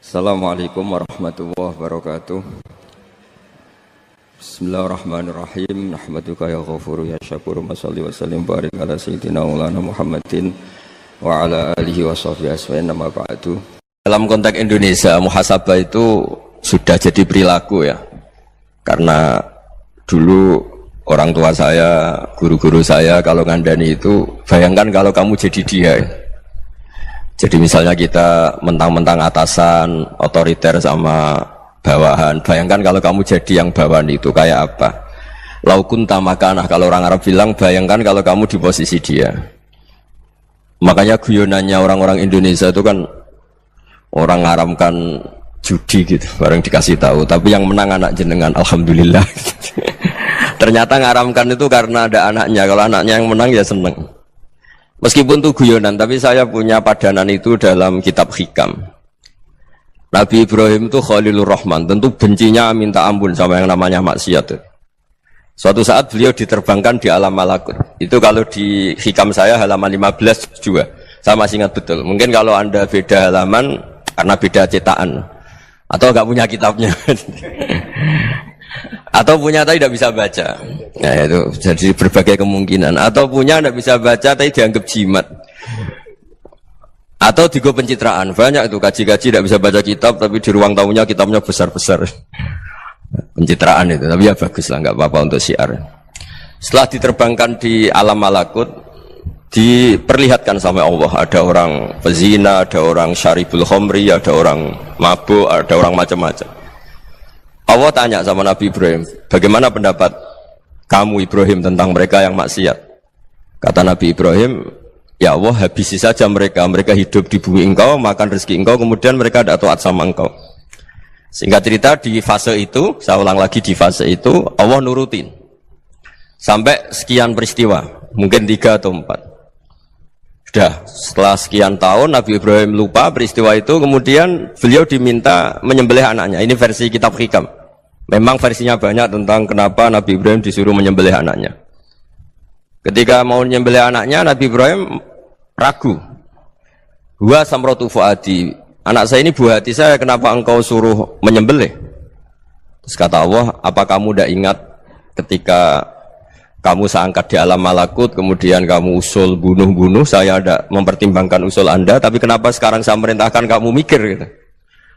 Assalamualaikum warahmatullahi wabarakatuh. Bismillahirrahmanirrahim. Nahmaduka ya ghafuru ya syakuru. Mashalli wa sallim barik ala sayyidina maulana Muhammadin wa ala alihi wa sahbihi aswa'in nama ba'du. Dalam konteks Indonesia, muhasabah itu sudah jadi perilaku ya. Karena dulu orang tua saya, guru-guru saya kalau ngandani itu, bayangkan kalau kamu jadi dia ya. Jadi misalnya kita mentang-mentang atasan, otoriter sama bawahan. Bayangkan kalau kamu jadi yang bawahan itu kayak apa? Laukun tamakanah, kalau orang Arab bilang, bayangkan kalau kamu di posisi dia. Makanya guyonannya orang-orang Indonesia itu kan orang ngaramkan judi gitu, bareng dikasih tahu. Tapi yang menang anak jenengan, alhamdulillah. Ternyata ngaramkan itu karena ada anaknya. Kalau anaknya yang menang ya seneng. Meskipun itu guyonan, tapi saya punya padanan itu dalam kitab Hikam. Nabi Ibrahim itu Khalilur Rahman, tentu bencinya minta ampun sama yang namanya maksiat. Suatu saat beliau diterbangkan di alam malakut. Itu kalau di Hikam saya halaman 15 juga. Saya masih ingat betul. Mungkin kalau Anda beda halaman karena beda cetakan. Atau nggak punya kitabnya. Atau punya tapi tidak bisa baca. Nah itu jadi berbagai kemungkinan. Atau punya tidak bisa baca tapi dianggap jimat. Atau digo pencitraan. Banyak itu kaji-kaji tidak bisa baca kitab tapi di ruang tamunya kitabnya besar-besar. Pencitraan itu. Tapi ya bagus lah, nggak apa-apa untuk syiar. Setelah diterbangkan di alam malakut, diperlihatkan sama Allah. Ada orang pezina, ada orang syaribul khomri, ada orang mabuk, ada orang macam-macam. Allah tanya sama Nabi Ibrahim, bagaimana pendapat kamu Ibrahim tentang mereka yang maksiat? Kata Nabi Ibrahim, ya Allah habisi saja mereka. Mereka hidup di bumi engkau, makan rezeki engkau, kemudian mereka tidak taat sama engkau. Singkat cerita di fase itu, saya ulang lagi di fase itu, Allah nurutin. Sampai sekian peristiwa, mungkin 3 atau 4. Sudah, setelah sekian tahun Nabi Ibrahim lupa peristiwa itu, kemudian beliau diminta menyembelih anaknya. Ini versi kitab Hikam. Memang versinya banyak tentang kenapa Nabi Ibrahim disuruh menyembelih anaknya. Ketika mau menyembelih anaknya, Nabi Ibrahim ragu. Huwa samratu fuadi. Anak saya ini buah hati saya, kenapa engkau suruh menyembelih? Terus kata Allah, apa kamu tidak ingat ketika kamu saya angkat di alam malakut, kemudian kamu usul bunuh-bunuh, saya ada mempertimbangkan usul Anda, tapi kenapa sekarang saya merintahkan kamu mikir gitu?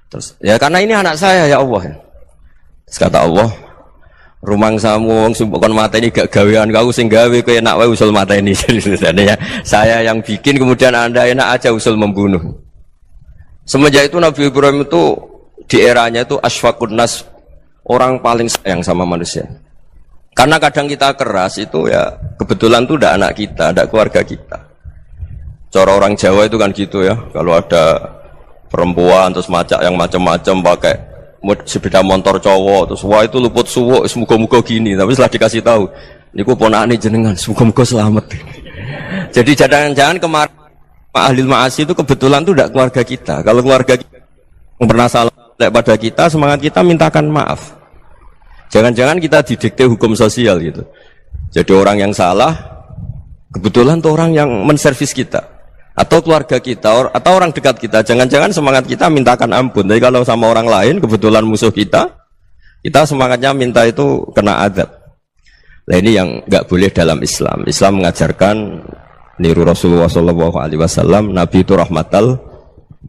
Terus, ya karena ini anak saya ya Allah. Terus kata Allah, rumang samu wong sumpukon mata ini gak gawean kau sing gawe kowe enak wae usul mata ini. Jadi saya yang bikin, kemudian Anda enak aja usul membunuh. Semenjak itu Nabi Ibrahim itu di eranya itu asfaqun nas, orang paling sayang sama manusia. Karena kadang kita keras itu ya kebetulan itu udah anak kita, ada keluarga kita. Cara orang Jawa itu kan gitu ya. Kalau ada perempuan terus macak yang macam-macam pakai sepeda motor cowok terus wah itu luput suwuk, semoga-moga gini. Tapi setelah dikasih tahu, niku ponakane jenengan, semoga-moga selamat. Jadi jangan-jangan kemarin ahli ma'asi itu kebetulan itu udah keluarga kita. Kalau keluarga kita yang pernah salah pada kita, semangat kita mintakan maaf. Jangan-jangan kita didikte hukum sosial gitu. Jadi orang yang salah, kebetulan tuh orang yang menservis kita. Atau keluarga kita, atau orang dekat kita. Jangan-jangan semangat kita mintakan ampun. Tapi kalau sama orang lain, kebetulan musuh kita semangatnya minta itu kena adab. Nah ini yang nggak boleh dalam Islam. Islam mengajarkan niru Rasulullah SAW, Nabi itu rahmatal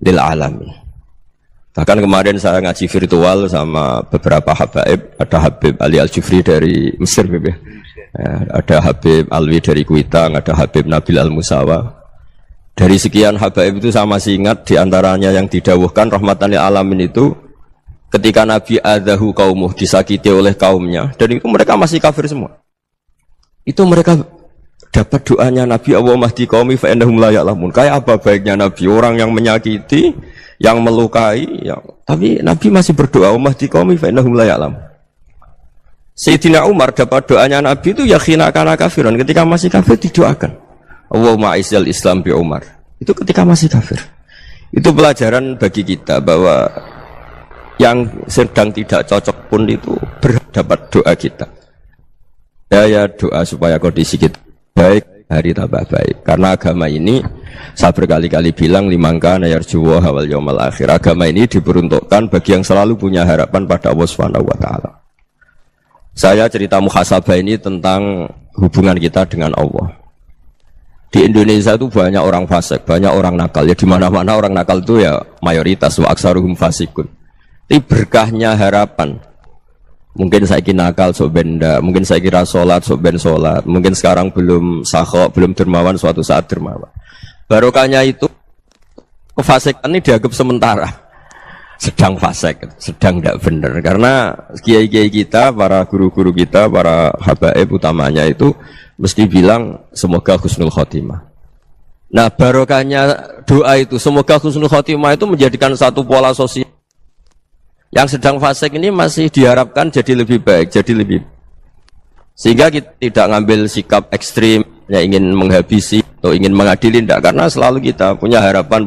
lil alamin. Bahkan kemarin saya ngaji virtual sama beberapa habaib. Ada Habib Ali Al-Jufri dari Mesir, ya. Ada Habib Alwi dari Kuitang, ada Habib Nabil Al-Musawa. Dari sekian habaib itu saya masih ingat diantaranya yang didawuhkan rahmatan lil alamin itu ketika Nabi adahu kaumuh, disakiti oleh kaumnya, dan itu mereka masih kafir semua. Itu mereka dapat doanya Nabi, Allahumma hdi qaumi fa innahum la ya'lamun. Kayak apa baiknya Nabi, orang yang menyakiti, yang melukai, tapi Nabi masih berdoa, Allahumma hdi qaumi fa innahum la ya'lamun. Sayyidina Umar dapat doanya Nabi itu ya khina kana kafiran, ketika masih kafir didoakan. Allahumma aizzal Islam bi Umar. Itu ketika masih kafir. Itu pelajaran bagi kita bahwa yang sedang tidak cocok pun itu berdapat doa kita. Ya doa supaya kondisi kita baik, hari tambah baik. Karena agama ini saya berkali-kali bilang limangka nayarjuwa hawal yaumal akhir. Agama ini diperuntukkan bagi yang selalu punya harapan pada Allah Subhanahu wa taala. Saya cerita muhasabah ini tentang hubungan kita dengan Allah. Di Indonesia itu banyak orang fasik, banyak orang nakal. Ya di mana-mana orang nakal itu ya mayoritas wa aksaruhum fasikun. Tapi berkahnya harapan. Mungkin saya kira nakal sok benda, mungkin saya kira sholat sok ben sholat, mungkin sekarang belum sakho, belum dermawan, suatu saat dermawan. Barokahnya itu kefasikan ini dianggap sementara, sedang fasik, sedang tidak benar. Karena kiai-kiai kita, para guru-guru kita, para habaib utamanya itu mesti bilang semoga husnul khotimah. Nah barokahnya doa itu semoga husnul khotimah itu menjadikan satu pola sosial. Yang sedang fasik ini masih diharapkan jadi lebih baik, jadi lebih. Sehingga kita tidak ngambil sikap ekstrim, ya ingin menghabisi atau ingin mengadili, tidak. Karena selalu kita punya harapan.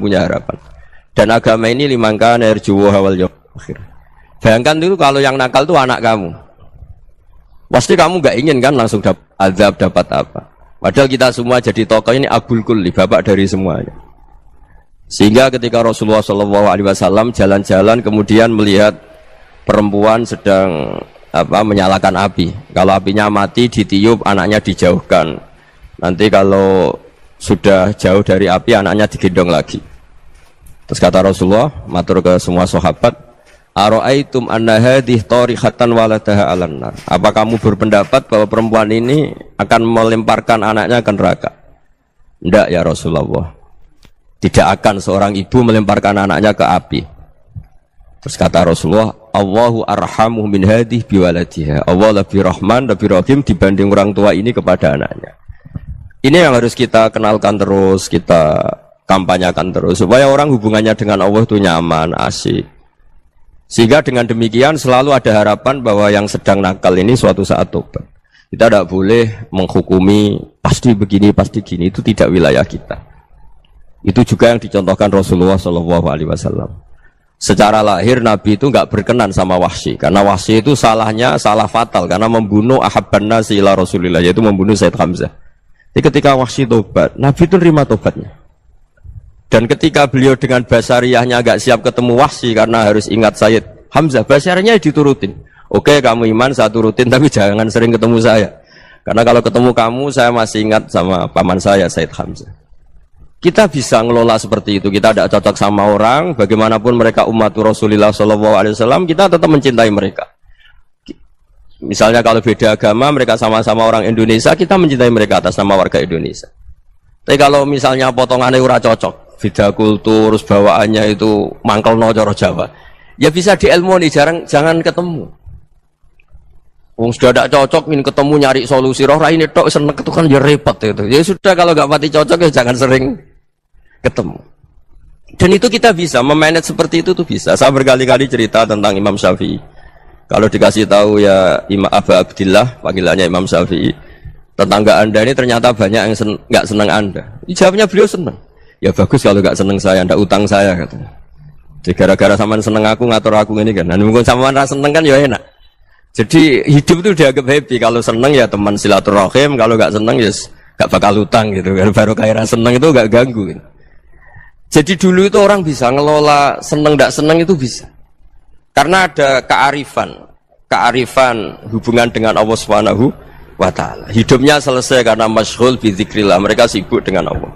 Dan agama ini limangka nerjuwa hawal yaumil akhir. Bayangkan dulu kalau yang nakal itu anak kamu. Pasti kamu nggak ingin kan langsung dapat azab, dapat apa. Padahal kita semua jadi tokoh ini abul kulli, bapak dari semuanya. Sehingga ketika Rasulullah SAW jalan-jalan kemudian melihat perempuan sedang menyalakan api. Kalau apinya mati ditiup, anaknya dijauhkan. Nanti kalau sudah jauh dari api, anaknya digendong lagi. Terus kata Rasulullah, matur ke semua sahabat, Aro'aitum anna hadih tarihatan waladaha alan nar. Apa kamu berpendapat bahwa perempuan ini akan melemparkan anaknya ke neraka? Tidak ya Rasulullah. Tidak akan seorang ibu melemparkan anaknya ke api. Terus kata Rasulullah, Allahu arhamu min hadih biwaladiha. Allah lebih rahman, lebih rahim dibanding orang tua ini kepada anaknya. Ini yang harus kita kenalkan terus, kita kampanyakan terus, supaya orang hubungannya dengan Allah itu nyaman, asik. Sehingga dengan demikian selalu ada harapan bahwa yang sedang nakal ini suatu saat tobat. Kita tidak boleh menghukumi pasti begini, pasti gini, itu tidak wilayah kita. Itu juga yang dicontohkan Rasulullah SAW. Secara lahir Nabi itu nggak berkenan sama Wahsy, karena Wahsy itu salahnya salah fatal karena membunuh ahabban nasi ila Rasulillah, yaitu membunuh Said Hamzah. Jadi ketika Wahsy tobat, Nabi itu terima tobatnya. Dan ketika beliau dengan basariyahnya agak siap ketemu Wahsy karena harus ingat Said Hamzah, basariyahnya diturutin. Oke, kamu iman saya turutin, tapi jangan sering ketemu saya. Karena kalau ketemu kamu saya masih ingat sama paman saya Said Hamzah. Kita bisa ngelola seperti itu. Kita tidak cocok sama orang, bagaimanapun mereka umatur Rasulullah SAW, kita tetap mencintai mereka. Misalnya kalau beda agama, mereka sama-sama orang Indonesia, kita mencintai mereka atas nama warga Indonesia. Tapi kalau misalnya potongannya ora cocok, beda kultur, bawaannya itu mangkel no coro Jawa, ya bisa diilmoni, jangan ketemu. Wong sudah tidak cocok, ingin ketemu nyari solusi. Roh ini tok seneng itu kan ya repot itu. Ya sudah kalau nggak mati cocok ya jangan sering ketemu. Dan itu kita bisa memanage seperti itu tuh bisa. Saya berkali-kali cerita tentang Imam Syafi'i. Kalau dikasih tahu ya Imam Abu Abdillah, panggilannya Imam Syafi'i, tetangga anda ini ternyata banyak yang nggak senang anda. Jawabnya beliau senang. Ya bagus kalau nggak senang saya, ndak utang saya katanya. Jadi gara-gara saman seneng aku ngatur aku ini kan. Dan mungkin saman rasa seneng kan ya enak. Jadi hidup itu dianggap happy. Kalau seneng ya teman silaturahim, kalau nggak seneng ya nggak bakal utang gitu kan. Baru kayak seneng itu nggak ganggu gitu. Jadi dulu itu orang bisa ngelola seneng nggak seneng itu bisa. Karena ada kearifan hubungan dengan Allah Subhanahu wa taala. Hidupnya selesai karena masyghul bi dzikrillah, mereka sibuk dengan Allah.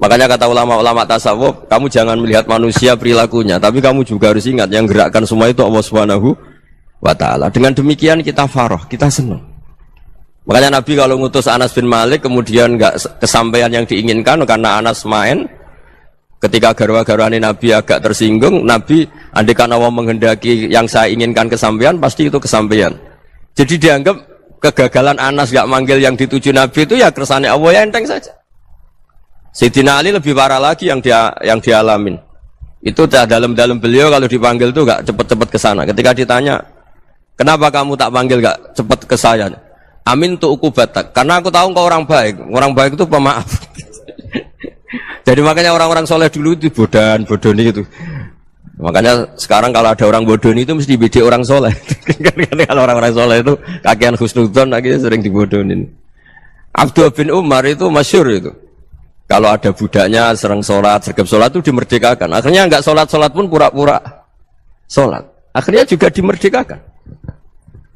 Makanya kata ulama-ulama tasawuf, kamu jangan melihat manusia perilakunya, tapi kamu juga harus ingat yang gerakkan semua itu Allah Subhanahu wa taala. Dengan demikian kita farah, kita senang. Makanya Nabi kalau ngutus Anas bin Malik kemudian enggak kesampaian yang diinginkan karena Anas main, ketika garwa-garwani Nabi agak tersinggung, Nabi andaikan Allah menghendaki yang saya inginkan kesampaian, pasti itu kesampaian. Jadi dianggap kegagalan Anas enggak manggil yang dituju Nabi itu ya kersane Allah, ya enteng saja. Sayyidina Ali lebih parah lagi yang dialamin. Itu dalam beliau kalau dipanggil tuh enggak cepet-cepet ke sana. Ketika ditanya, "Kenapa kamu tak panggil enggak cepet ke saya?" "Amin tu ukubatak." Karena aku tahu kau orang baik. Orang baik itu pemaaf. Jadi makanya orang-orang soleh dulu itu bodoni gitu. Makanya sekarang kalau ada orang bodoni itu mesti beda orang soleh. Kalau orang-orang soleh itu kakean husnudzon akhirnya sering dibodonin. Abdullah bin Umar itu masyhur itu. Kalau ada budaknya sering sholat, sergap sholat itu dimerdekakan. Akhirnya enggak sholat pun pura-pura sholat. Akhirnya juga dimerdekakan.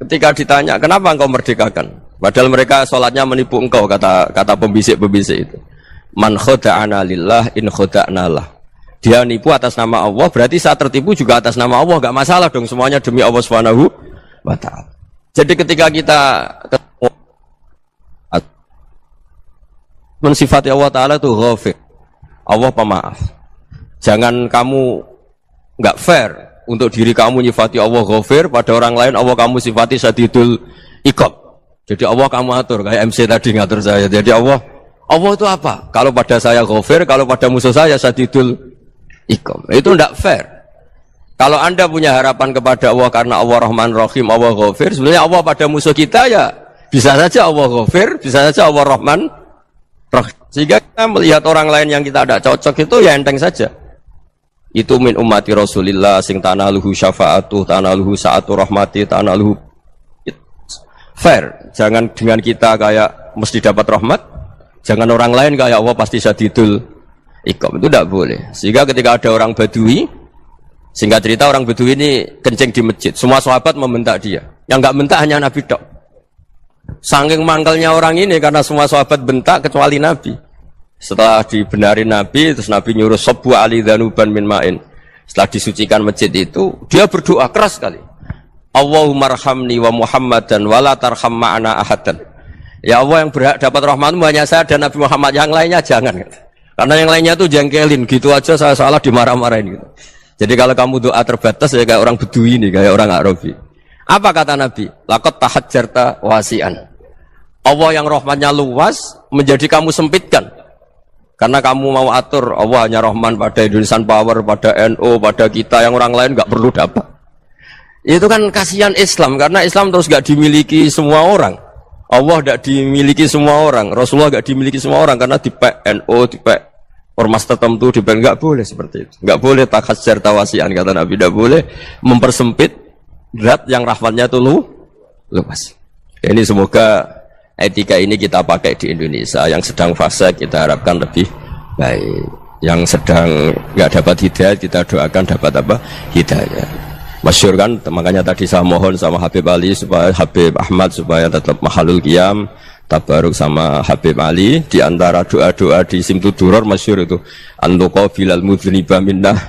Ketika ditanya, kenapa engkau merdekakan? Padahal mereka sholatnya menipu engkau, kata pembisik-pembisik itu. Man khoda'ana lillah in khoda'na lah. Dia nipu atas nama Allah, berarti saat tertipu juga atas nama Allah. Enggak masalah dong, semuanya demi Allah Subhanahu wa ta'ala. Jadi ketika kita mensifati Allah Ta'ala itu ghafir, Allah pemaaf. Jangan kamu nggak fair untuk diri kamu nyifati Allah ghafir, pada orang lain Allah kamu sifati syadidul iqab. Jadi Allah kamu atur, kayak MC tadi ngatur saya. Jadi Allah itu apa? Kalau pada saya ghafir, kalau pada musuh saya syadidul iqab. Itu nggak fair. Kalau Anda punya harapan kepada Allah karena Allah Rahman Rahim, Allah ghafir, sebenarnya Allah pada musuh kita ya bisa saja Allah ghafir, bisa saja Allah Rahman. Sehingga kita melihat orang lain yang kita tidak cocok itu ya enteng saja. Itu min ummati Rasulillah sing tanaluhu syafa'atuh, tanaluhu sa'atu rahmati, tanaluhu fair. Jangan dengan kita kayak mesti dapat rahmat, jangan orang lain kayak Allah pasti syadidul iqab. Itu tidak boleh. Sehingga ketika ada orang Badui, singkat cerita orang Badui ini kencing di masjid, semua sahabat membentak dia. Yang enggak bentak hanya Nabi tok. Saking mangkelnya orang ini karena semua sahabat bentak kecuali Nabi. Setelah dibenarin Nabi, terus Nabi nyuruh sabbu ali dhanuban min ma'in. Setelah disucikan masjid itu, dia berdoa keras sekali. Allahumma arhamni wa Muhammadan wa la tarham ma'ana ahadan. Ya Allah, yang berhak dapat rahmatmu hanya saya dan Nabi Muhammad, yang lainnya jangan. Karena yang lainnya tuh jengkelin, gitu aja saya salah dimarah-marahin gitu. Jadi kalau kamu doa terbatas ya kayak orang Bedui ini, kayak orang Arabi. Apa kata Nabi? Laqad tahajjarta wasi'an. Allah yang rahmatnya luas menjadi kamu sempitkan. Karena kamu mau atur Allah hanya Rahman pada Indonesian Power, pada NU, pada kita, yang orang lain nggak perlu dapat. Itu kan kasihan Islam, karena Islam terus nggak dimiliki semua orang. Allah nggak dimiliki semua orang, Rasulullah nggak dimiliki semua orang, karena di NU, di ormas tertentu, di nggak boleh seperti itu. Nggak boleh takhasyar tawasian, kata Nabi, nggak boleh mempersempit zat yang rahmatnya itu luas. Ini semoga etika ini kita pakai di Indonesia. Yang sedang fase kita harapkan lebih baik, yang sedang nggak dapat hidayah kita doakan dapat apa? Hidayah. Masyhur kan, makanya tadi saya mohon sama Habib Ali supaya Habib Ahmad supaya tetap mahalul qiyam, tabaruk sama Habib Ali. Di antara doa-doa di Simtud Duror masyhur itu antuqa bilal mudhniba minnah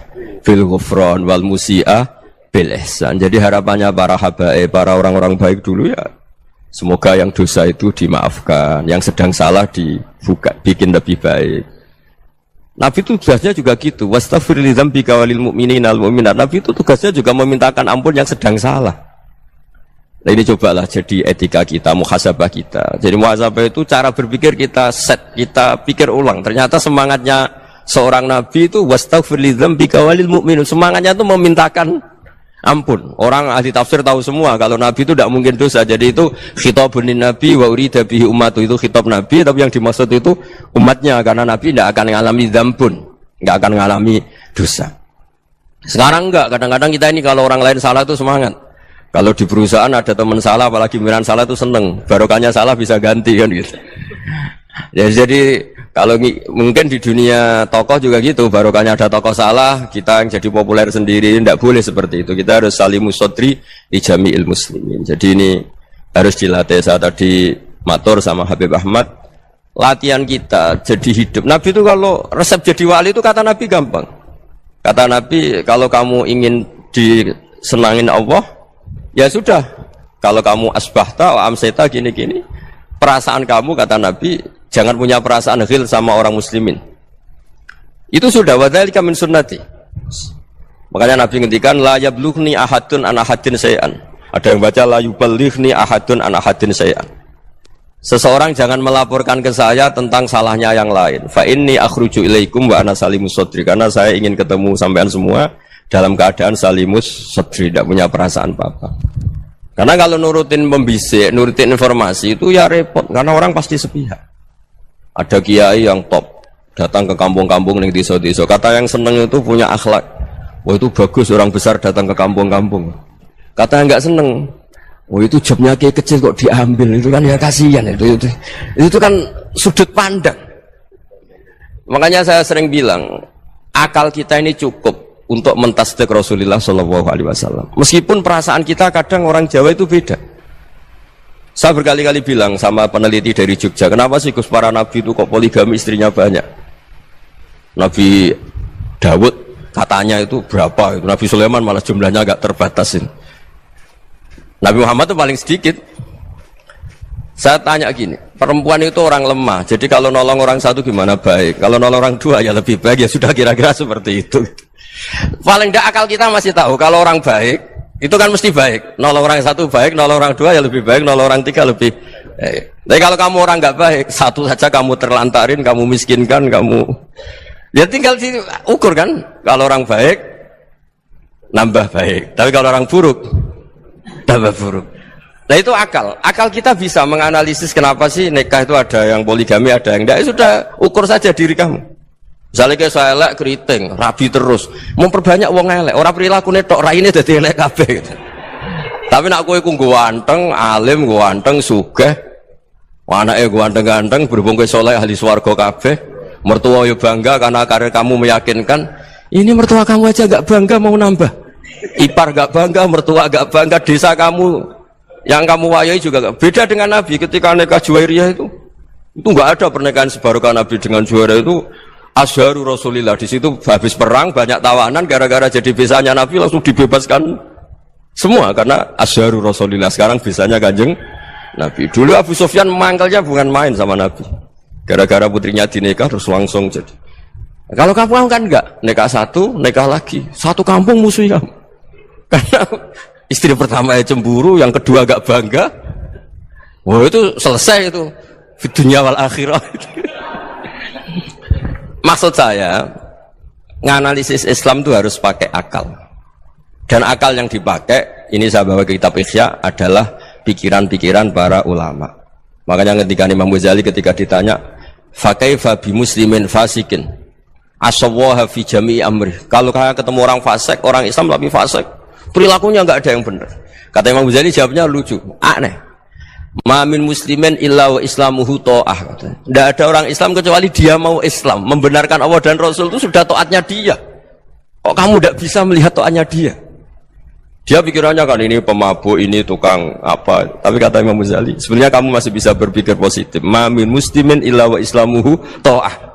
fil ghufran wal musi'ah bil ihsan. Jadi harapannya para habaib, para orang-orang baik dulu ya, semoga yang dosa itu dimaafkan, yang sedang salah dibuka, bikin lebih baik. Nabi itu tugasnya juga gitu. Wastaghfir li dzambika walil mu'minina wal mu'minat. Nabi itu tugasnya juga memintakan ampun yang sedang salah. Nah ini cobalah jadi etika kita, muhasabah kita. Jadi muhasabah itu cara berpikir kita set, kita pikir ulang. Ternyata semangatnya seorang Nabi itu wastaghfir li dzambika walil mu'minun. Semangatnya itu memintakan ampun. Orang ahli tafsir tahu semua kalau Nabi itu tidak mungkin dosa. Jadi itu khitabun Nabi wa urida bihi ummatu, itu khitab Nabi, tapi yang dimaksud itu umatnya, karena Nabi tidak akan mengalami dzambun, tidak akan mengalami dosa. Sekarang enggak, kadang-kadang kita ini kalau orang lain salah itu semangat. Kalau di perusahaan ada teman salah, apalagi miran salah itu seneng, barokahnya salah bisa ganti kan gitu. Ya, jadi kalau mungkin di dunia tokoh juga gitu, barokahnya ada tokoh salah, kita yang jadi populer sendiri, tidak boleh seperti itu. Kita harus salimus sodri di jami'il muslimin. Jadi ini harus dilatih. Saya tadi matur sama Habib Ahmad, latihan kita jadi hidup. Nabi itu kalau resep jadi wali itu kata Nabi gampang. Kata Nabi, kalau kamu ingin disenangin Allah, ya sudah. Kalau kamu asbahta, amseta, gini-gini, perasaan kamu, kata Nabi, jangan punya perasaan ghil sama orang muslimin. Itu sudah wadzalika min sunnati. Makanya Nabi ngendikan la yablughni ahadun an ahadin syai'an. Ada yang baca la yuballighni ahadun an ahadin syai'an. Seseorang jangan melaporkan ke saya tentang salahnya yang lain. Fa inni akhruju ilaikum wa ana salimus sadri. Karena saya ingin ketemu sampean semua dalam keadaan salimus sadri, tidak punya perasaan apa-apa. Karena kalau nurutin pembisik, nurutin informasi itu ya repot, karena orang pasti sepihak. Ada kiai yang top datang ke kampung-kampung ning desa-desa. Kata yang seneng itu punya akhlak. Wah itu bagus orang besar datang ke kampung-kampung. Kata yang enggak seneng, Oh itu jobnya kayak kecil kok diambil, itu kan ya kasihan itu kan sudut pandang. Makanya saya sering bilang akal kita ini cukup untuk mentasdik Rasulullah Shallallahu Alaihi Wasallam. Meskipun perasaan kita kadang orang Jawa itu beda. Saya berkali-kali bilang sama peneliti dari Jogja, kenapa sih Gus para nabi itu kok poligami istrinya banyak? Nabi Dawud katanya itu berapa? Itu Nabi Sulaiman malah jumlahnya agak terbatasin. Nabi Muhammad itu paling sedikit. Saya tanya gini, perempuan itu orang lemah, jadi kalau nolong orang satu gimana baik? Kalau nolong orang dua ya lebih baik, ya sudah kira-kira seperti itu. Paling tidak akal kita masih tahu kalau orang baik itu kan mesti baik, nolong orang satu baik, nolong orang dua ya lebih baik, nolong orang tiga lebih baik. Tapi kalau kamu orang nggak baik, satu saja kamu terlantarin, kamu miskinkan, kamu ya tinggal diukur kan. Kalau orang baik nambah baik, tapi kalau orang buruk tambah buruk. Nah itu akal kita bisa menganalisis kenapa sih nikah itu ada yang poligami, ada yang enggak. Ya sudah, ukur saja diri kamu. Misalnya kayak saya elek keriting, rabi terus, memperbanyak wong elek, orang perilaku netok raine dadi elek kabeh gitu. Tapi nak kowe ku ganteng, alim, ganteng, sugih, anake ganteng-ganteng, berhubung kowe saleh ahli swarga kabeh, mertua yo bangga karena karir kamu meyakinkan. Ini mertua kamu aja enggak bangga mau nambah. Ipar enggak bangga, mertua enggak bangga, desa kamu yang kamu wayai juga enggak. Beda dengan Nabi ketika nikah Juwairiyah itu enggak ada pernikahan sebarokah Nabi dengan Juwairiyah itu. Asharu Rasulillah, di situ habis perang banyak tawanan, gara-gara jadi besanya Nabi langsung dibebaskan semua karena asharu Rasulillah. Sekarang besanya Kanjeng Nabi. Dulu Abu Sufyan mangkelnya bukan main sama Nabi, gara-gara putrinya dinikah terus langsung jadi. Kalau kamu kan enggak, nikah satu, nikah lagi, satu kampung musuh kamu. Karena istri pertama cemburu, yang kedua agak bangga. Wah itu selesai itu, di dunia wal akhirah. Maksud saya, nganalisis Islam itu harus pakai akal. Dan akal yang dipakai, ini saya bawa ke kitab Ihya, adalah pikiran-pikiran para ulama. Makanya ketika Imam Ghazali ketika ditanya, fakaifa bi muslimin fasikin asawwaha fi jami'i amri. Kalau kalian ketemu orang fasik, orang Islam tapi fasik, perilakunya enggak ada yang benar. Kata Imam Ghazali jawabnya lucu, aneh. Ma min muslimin illa wa islamuhu ta'ah. Tidak ada orang Islam kecuali dia mau Islam, membenarkan Allah dan Rasul itu sudah taatnya dia. Kok kamu tidak bisa melihat taatnya dia? Dia pikirannya kan ini pemabuk, ini tukang apa. Tapi kata Imam Ghazali, sebenarnya kamu masih bisa berpikir positif. Ma min muslimin illa wa islamuhu ta'ah.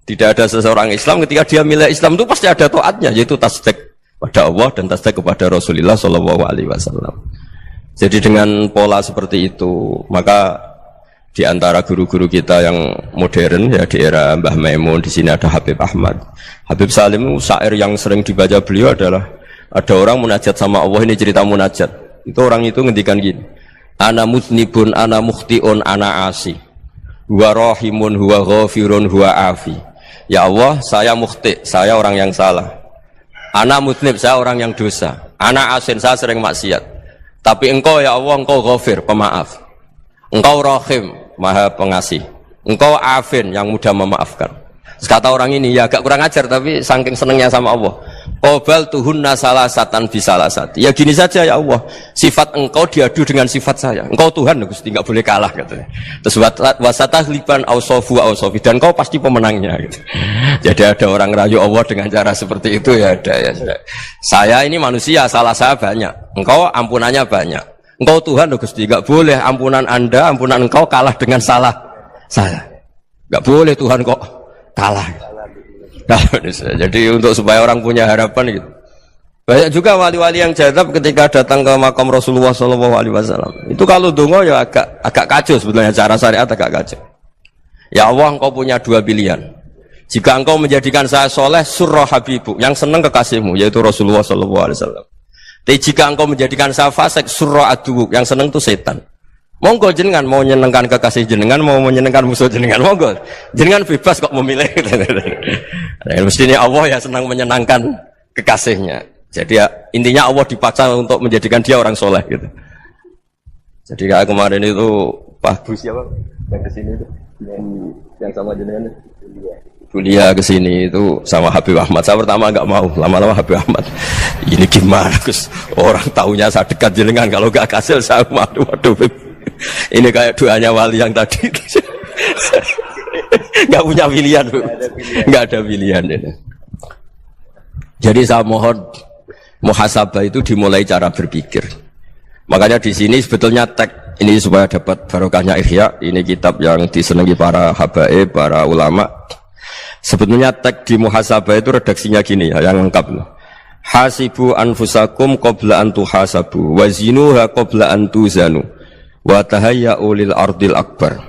Tidak ada seseorang Islam ketika dia milih Islam itu pasti ada taatnya, yaitu tasdik pada Allah dan tasdik kepada Rasulullah sallallahu alaihi wasallam. Jadi dengan pola seperti itu, maka di antara guru-guru kita yang modern ya di era Mbah Maimun, di sini ada Habib Ahmad. Habib Salim, syair yang sering dibaca beliau adalah ada orang munajat sama Allah, ini cerita munajat. Itu orang itu ngendikan gini, ana mutnibun, ana mukhtiun, ana asi, huwa rahimun, huwa ghafirun, huwa afi. Ya Allah, saya mukhti, saya orang yang salah. Ana mutnib, saya orang yang dosa. Ana asin, saya sering maksiat. Tapi engkau ya Allah, engkau ghafir, pemaaf. Engkau rahim, maha pengasih. Engkau afin, yang mudah memaafkan. Kata orang ini, ya agak kurang ajar, tapi saking senengnya sama Allah. Qobal tuhunna salasatan bisalasati. Ya gini saja ya Allah, sifat engkau diadu dengan sifat saya. Engkau Tuhan, Gusti, enggak boleh kalah katanya. Terus wasatahliban ausofu ausofi, dan engkau pasti pemenangnya gitu. Jadi ada orang rayu Allah dengan cara seperti itu ya ada ya. Saya ini manusia, salah saya banyak. Engkau ampunannya banyak. Engkau Tuhan, Gusti, enggak boleh ampunan Anda, ampunan engkau kalah dengan salah saya. Enggak boleh Tuhan kok kalah. Jadi untuk supaya orang punya harapan gitu. Banyak juga wali-wali yang jadab ketika datang ke makam Rasulullah SAW. Itu kalau dongo ya agak kacau sebetulnya, cara syariat agak kacau. Ya Allah, engkau punya dua pilihan. Jika engkau menjadikan saya soleh, surah habibu, yang senang kekasihmu, yaitu Rasulullah SAW. Tapi jika engkau menjadikan saya fasik, surah aduwuk, yang senang itu setan. Monggo jenengan mau menyenangkan kekasih jenengan, mau menyenangkan musuh jenengan, monggo. Jenengan bebas kok memilih. Mestinya Allah ya senang menyenangkan kekasihnya. Jadi ya, intinya Allah dipaksa untuk menjadikan dia orang soleh gitu. Jadi kayak kemarin itu Pak Gus siapa yang kesini itu, yang sama jenengan itu. kuliah ke sini itu sama Habib Ahmad. Saya pertama nggak mau, lama-lama Habib Ahmad. Ini gimana Gus? Orang taunya saya dekat jenengan, kalau nggak kasil saya waduh. Ini kayak doanya wali yang tadi. Nggak punya pilihan, nggak ada pilihan. Jadi saya mohon muhasabah itu dimulai cara berpikir. Makanya di sini sebetulnya tag ini supaya dapat barokahnya Ihya. Ini kitab yang disenangi para habaib, para ulama. Sebetulnya tag di muhasabah itu redaksinya gini ya, yang lengkap loh. Hasibu anfusakum qabla an tuhasabu wa zinuha qabla an tuzanu wa tahayya'u lil ardil akbar.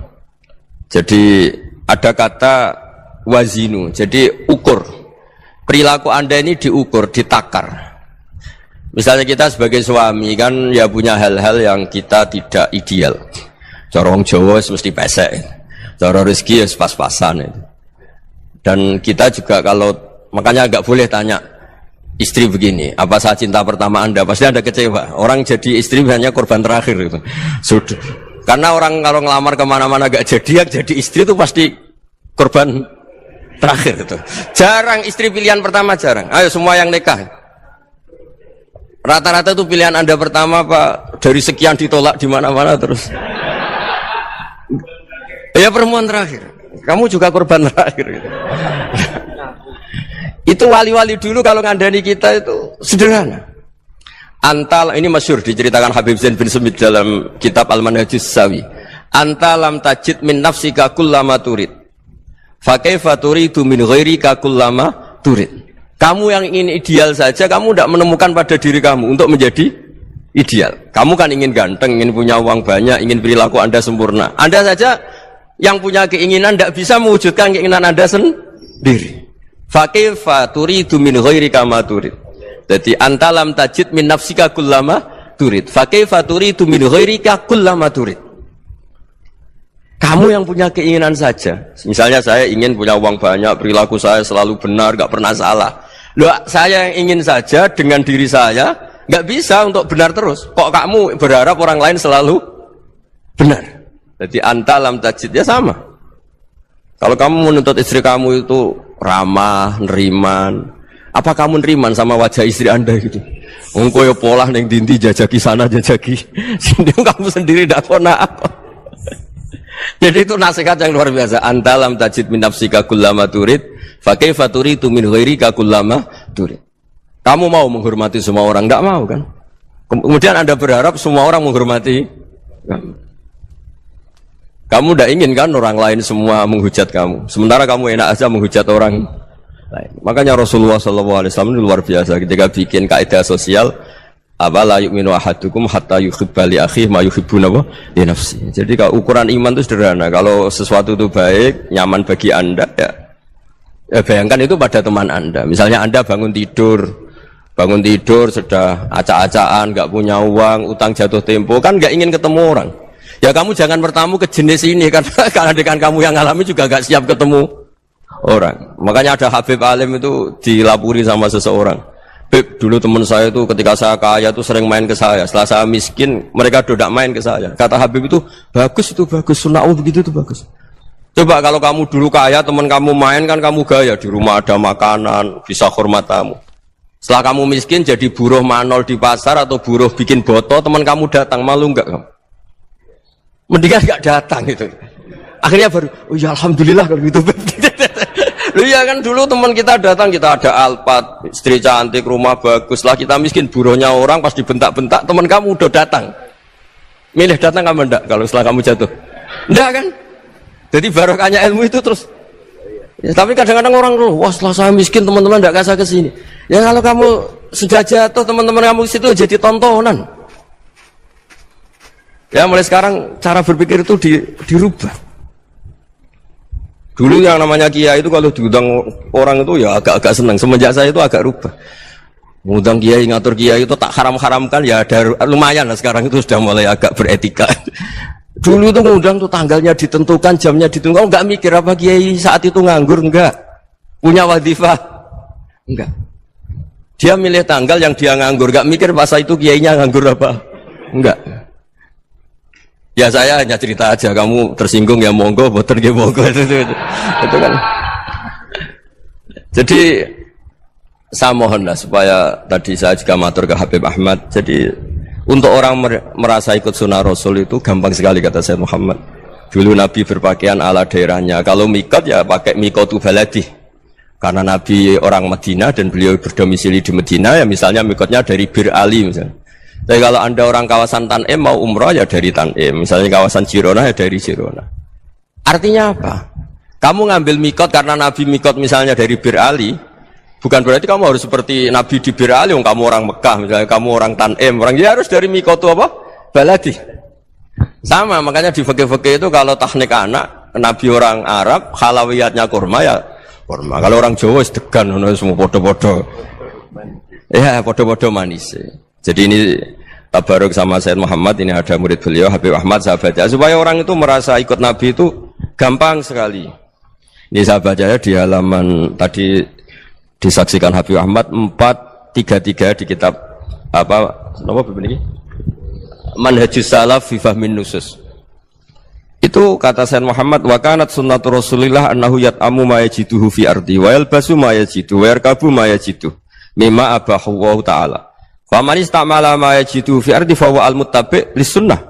Jadi ada kata wazinu, jadi ukur. Perilaku Anda ini diukur, ditakar. Misalnya kita sebagai suami kan ya punya hal-hal yang kita tidak ideal. Cara wong Jawa mesti pesek. Cara rezeki ya pas-pasan itu. Dan kita juga kalau makanya enggak boleh tanya istri begini, apa saya cinta pertama Anda? Pasti Anda kecewa. Orang jadi istri hanya korban terakhir itu. Sudah. Karena orang kalau ngelamar kemana-mana enggak jadi, yang jadi istri itu pasti korban terakhir itu. Jarang istri pilihan pertama, jarang. Ayo semua yang nikah. Rata-rata itu pilihan Anda pertama Pak, dari sekian ditolak di mana-mana terus. Ya perempuan terakhir. Kamu juga korban terakhir gitu. Itu wali-wali dulu kalau ngandani kita itu sederhana. Antal ini masyhur diceritakan Habib Zain bin Sumit dalam kitab Al-Manhajus Sawi. Anta lam tajid min nafsika kullama turid. Fa kaifa turidu min ghairika kullama turid. Kamu yang ingin ideal saja, kamu tidak menemukan pada diri kamu untuk menjadi ideal. Kamu kan ingin ganteng, ingin punya uang banyak, ingin perilaku Anda sempurna. Anda saja yang punya keinginan tidak bisa mewujudkan keinginan Anda sendiri. Fakaifa turidu min ghairika ma turid. Jadi anta lam tajid min nafsika kullama turid. Fakaifa turidu min ghairika kullama turid. Kamu yang punya keinginan saja. Misalnya saya ingin punya uang banyak, perilaku saya selalu benar, gak pernah salah. Loh, saya yang ingin saja dengan diri saya, gak bisa untuk benar terus. Kok kamu berharap orang lain selalu benar? Jadi anta lam tajid ya sama. Kalau kamu menuntut istri kamu itu ramah, neriman, apa kamu neriman sama wajah istri Anda gitu? Engko ya pola ning dinti jajaki sana jajaki sini, kamu sendiri ndak kona apa. Jadi itu nasihat yang luar biasa. Anta lam tajid min nafsika kullama turid, fa kaifa turidu min ghairika kullama turid. Kamu mau menghormati semua orang? Ndak mau kan? Kemudian Anda berharap semua orang menghormati kamu. Kamu tidak ingin kan orang lain semua menghujat kamu. Sementara kamu enak aja menghujat orang lain. Makanya Rasulullah SAW itu luar biasa ketika bikin kaidah sosial. Apa la yu'minu ahadukum hatta yuhibba li akhihi ma yuhibbu li nafsi. Jadi kalau ukuran iman itu sederhana. Kalau sesuatu itu baik, nyaman bagi Anda ya bayangkan itu pada teman Anda. Misalnya Anda bangun tidur sudah acak-acakan, enggak punya uang, utang jatuh tempo, kan enggak ingin ketemu orang. Ya kamu jangan bertamu ke jenis ini karena dengan kamu yang alami juga gak siap ketemu orang. Makanya ada Habib Alim itu dilapuri sama seseorang. Beb, dulu teman saya itu ketika saya kaya itu sering main ke saya. Setelah saya miskin, mereka tidak main ke saya. Kata Habib itu bagus, sunnah begitu itu bagus. Coba kalau kamu dulu kaya, teman kamu main kan kamu gaya, di rumah ada makanan, bisa hormat kamu. Setelah kamu miskin jadi buruh manol di pasar atau buruh bikin boto, teman kamu datang, malu enggak kamu? Mendingan enggak datang itu. Akhirnya baru, oh ya alhamdulillah kalau gitu. Lu ya kan dulu teman kita datang, kita ada Alphard, istri cantik, rumah bagus. Lah kita miskin, buruhnya orang pas dibentak-bentak, teman kamu udah datang. Milih datang kamu enggak kalau setelah kamu jatuh? Enggak kan? Jadi barokahnya ilmu itu terus. Ya, tapi kadang-kadang orang tuh, wah setelah saya miskin teman-teman enggak kasih ke sini. Ya kalau kamu sudah jatuh, teman-teman kamu situ jadi tontonan. Ya mulai sekarang cara berpikir itu dirubah. Dulu yang namanya kiai itu kalau diundang orang itu ya agak-agak senang. Semenjak saya itu agak rubah. Mengundang kiai, ngatur kiai itu tak haram-haramkan ya ada lumayan lah sekarang itu sudah mulai agak beretika. Dulu itu mengundang tuh tanggalnya ditentukan, jamnya ditentukan. Enggak mikir apa kiai saat itu nganggur, enggak. Punya wadifah, enggak. Dia milih tanggal yang dia nganggur, enggak mikir pas itu kiainya nganggur apa, enggak. Ya saya hanya cerita aja, kamu tersinggung ya monggo, boten ya monggo itu kan. Jadi saya mohonlah supaya tadi saya juga matur ke Habib Ahmad. Jadi untuk orang merasa ikut sunnah Rasul itu gampang sekali kata Sayyid Muhammad. Dulu Nabi berpakaian ala daerahnya. Kalau mikot ya pakai mikotu baladi. Karena Nabi orang Madinah dan beliau berdomisili di Madinah ya misalnya mikotnya dari Bir Ali misalnya. Tapi kalau anda orang kawasan Tanim mau umrah ya dari Tanim. Misalnya kawasan Jirona ya dari Jirona. Artinya apa? Kamu ngambil mikot karena Nabi mikot misalnya dari Bir Ali, bukan berarti kamu harus seperti Nabi di Bir Ali. Kamu orang Mekah misalnya, kamu orang Tanim, orang ya harus dari mikot itu apa? Baladi. Sama makanya di fikih-fikih itu kalau teknik anak Nabi orang Arab halawiyatnya kurma ya kurma. Kalau orang Jawa sedegan semua podo-podo. Ya podo-podo manis. Jadi ini tabaruk sama Sayyid Muhammad, ini ada murid beliau Habib Ahmad, saya baca supaya orang itu merasa ikut Nabi itu gampang sekali. Ini saya baca ya di halaman tadi disaksikan Habib Ahmad 433 di kitab apa ini? Manhajus Salaf fi Fahmin Nusus. Itu kata Sayyid Muhammad wa kanat sunnatu Rasulillah annahu yat'amu ma yajiduhu fi ardi wa yalbasu ma yajidu wa yarkabu ma yajidu mimma abahu wa ta'ala. Faman istamala ma yajidu fi ardi fa huwa al-muttabi' lis-sunnah.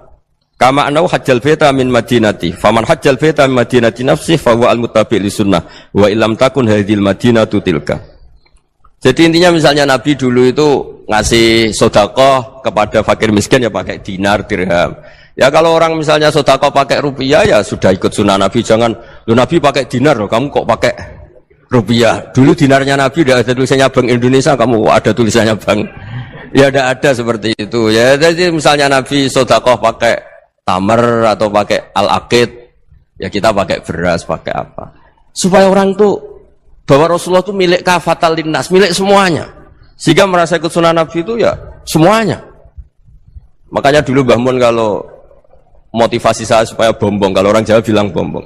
Kama annahu hajjal baita min madinati. Faman hajjal baita min madinati nafsi fa huwa al-muttabi' lis-sunnah. Wa illam takun hadhil madinatu tilka. Jadi intinya misalnya Nabi dulu itu ngasih sedekah kepada fakir miskin ya pakai dinar, dirham. Ya kalau orang misalnya sedekah pakai rupiah ya sudah ikut sunnah Nabi. Jangan lu Nabi pakai dinar loh, kamu kok pakai rupiah. Dulu dinarnya Nabi udah ada tulisannya Bank Indonesia, kamu ada tulisannya Bank. Ya tidak ada seperti itu. Ya jadi misalnya Nabi sedekah pakai tamar atau pakai al-aqid, ya kita pakai beras, pakai apa? Supaya orang tuh bahwa Rasulullah itu milik kafatal linnas, milik semuanya. Sehingga merasa ikut sunnah Nabi itu ya semuanya. Makanya dulu Mbah Mun kalau motivasi saya supaya bombong, kalau orang Jawa bilang bombong.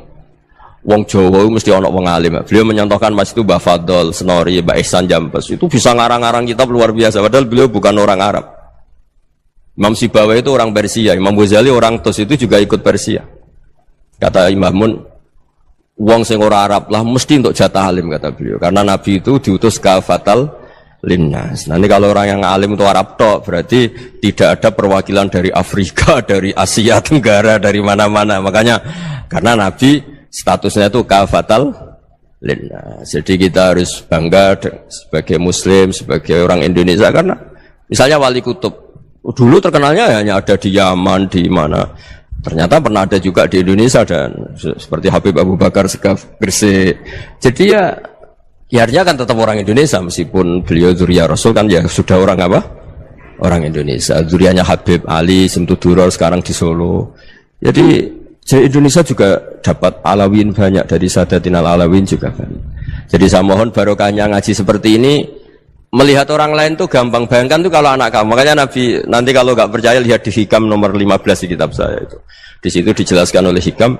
Wong Jawa mesti ono wong alim. Beliau menyontohkan Mas itu Mbah Fadol, Senori, Mbah Ihsan Jambes. Itu bisa ngarang-ngarang kitab luar biasa. Padahal beliau bukan orang Arab. Imam Sibawa itu orang Persia, Imam Ghazali orang Tos itu juga ikut Persia. Kata Imam Mun, wong sing ora Arab lah mesti untuk jatah alim kata beliau. Karena Nabi itu diutus kafatal linnas. Nanti kalau orang yang alim itu Arab tok, berarti tidak ada perwakilan dari Afrika, dari Asia Tenggara, dari mana-mana. Makanya karena Nabi statusnya itu kafatal linnas. Jadi kita harus bangga sebagai Muslim, sebagai orang Indonesia karena misalnya Wali Kutub dulu terkenalnya hanya ada di Yaman, di mana. Ternyata pernah ada juga di Indonesia dan seperti Habib Abu Bakar Segaf Gresik. Jadi ya artinya kan tetap orang Indonesia meskipun beliau zuriyah Rasul kan ya sudah orang apa? Orang Indonesia. Zuriyahnya Habib Ali Simtuduror sekarang di Solo. Jadi Indonesia juga dapat alawin banyak dari Sadatin al-Alawin juga banyak. Jadi saya mohon barokahnya ngaji seperti ini. Melihat orang lain tuh gampang, bayangkan tuh kalau anak kamu. Makanya Nabi nanti kalau nggak percaya lihat di Hikam nomor 15 di kitab saya itu. Di situ dijelaskan oleh Hikam,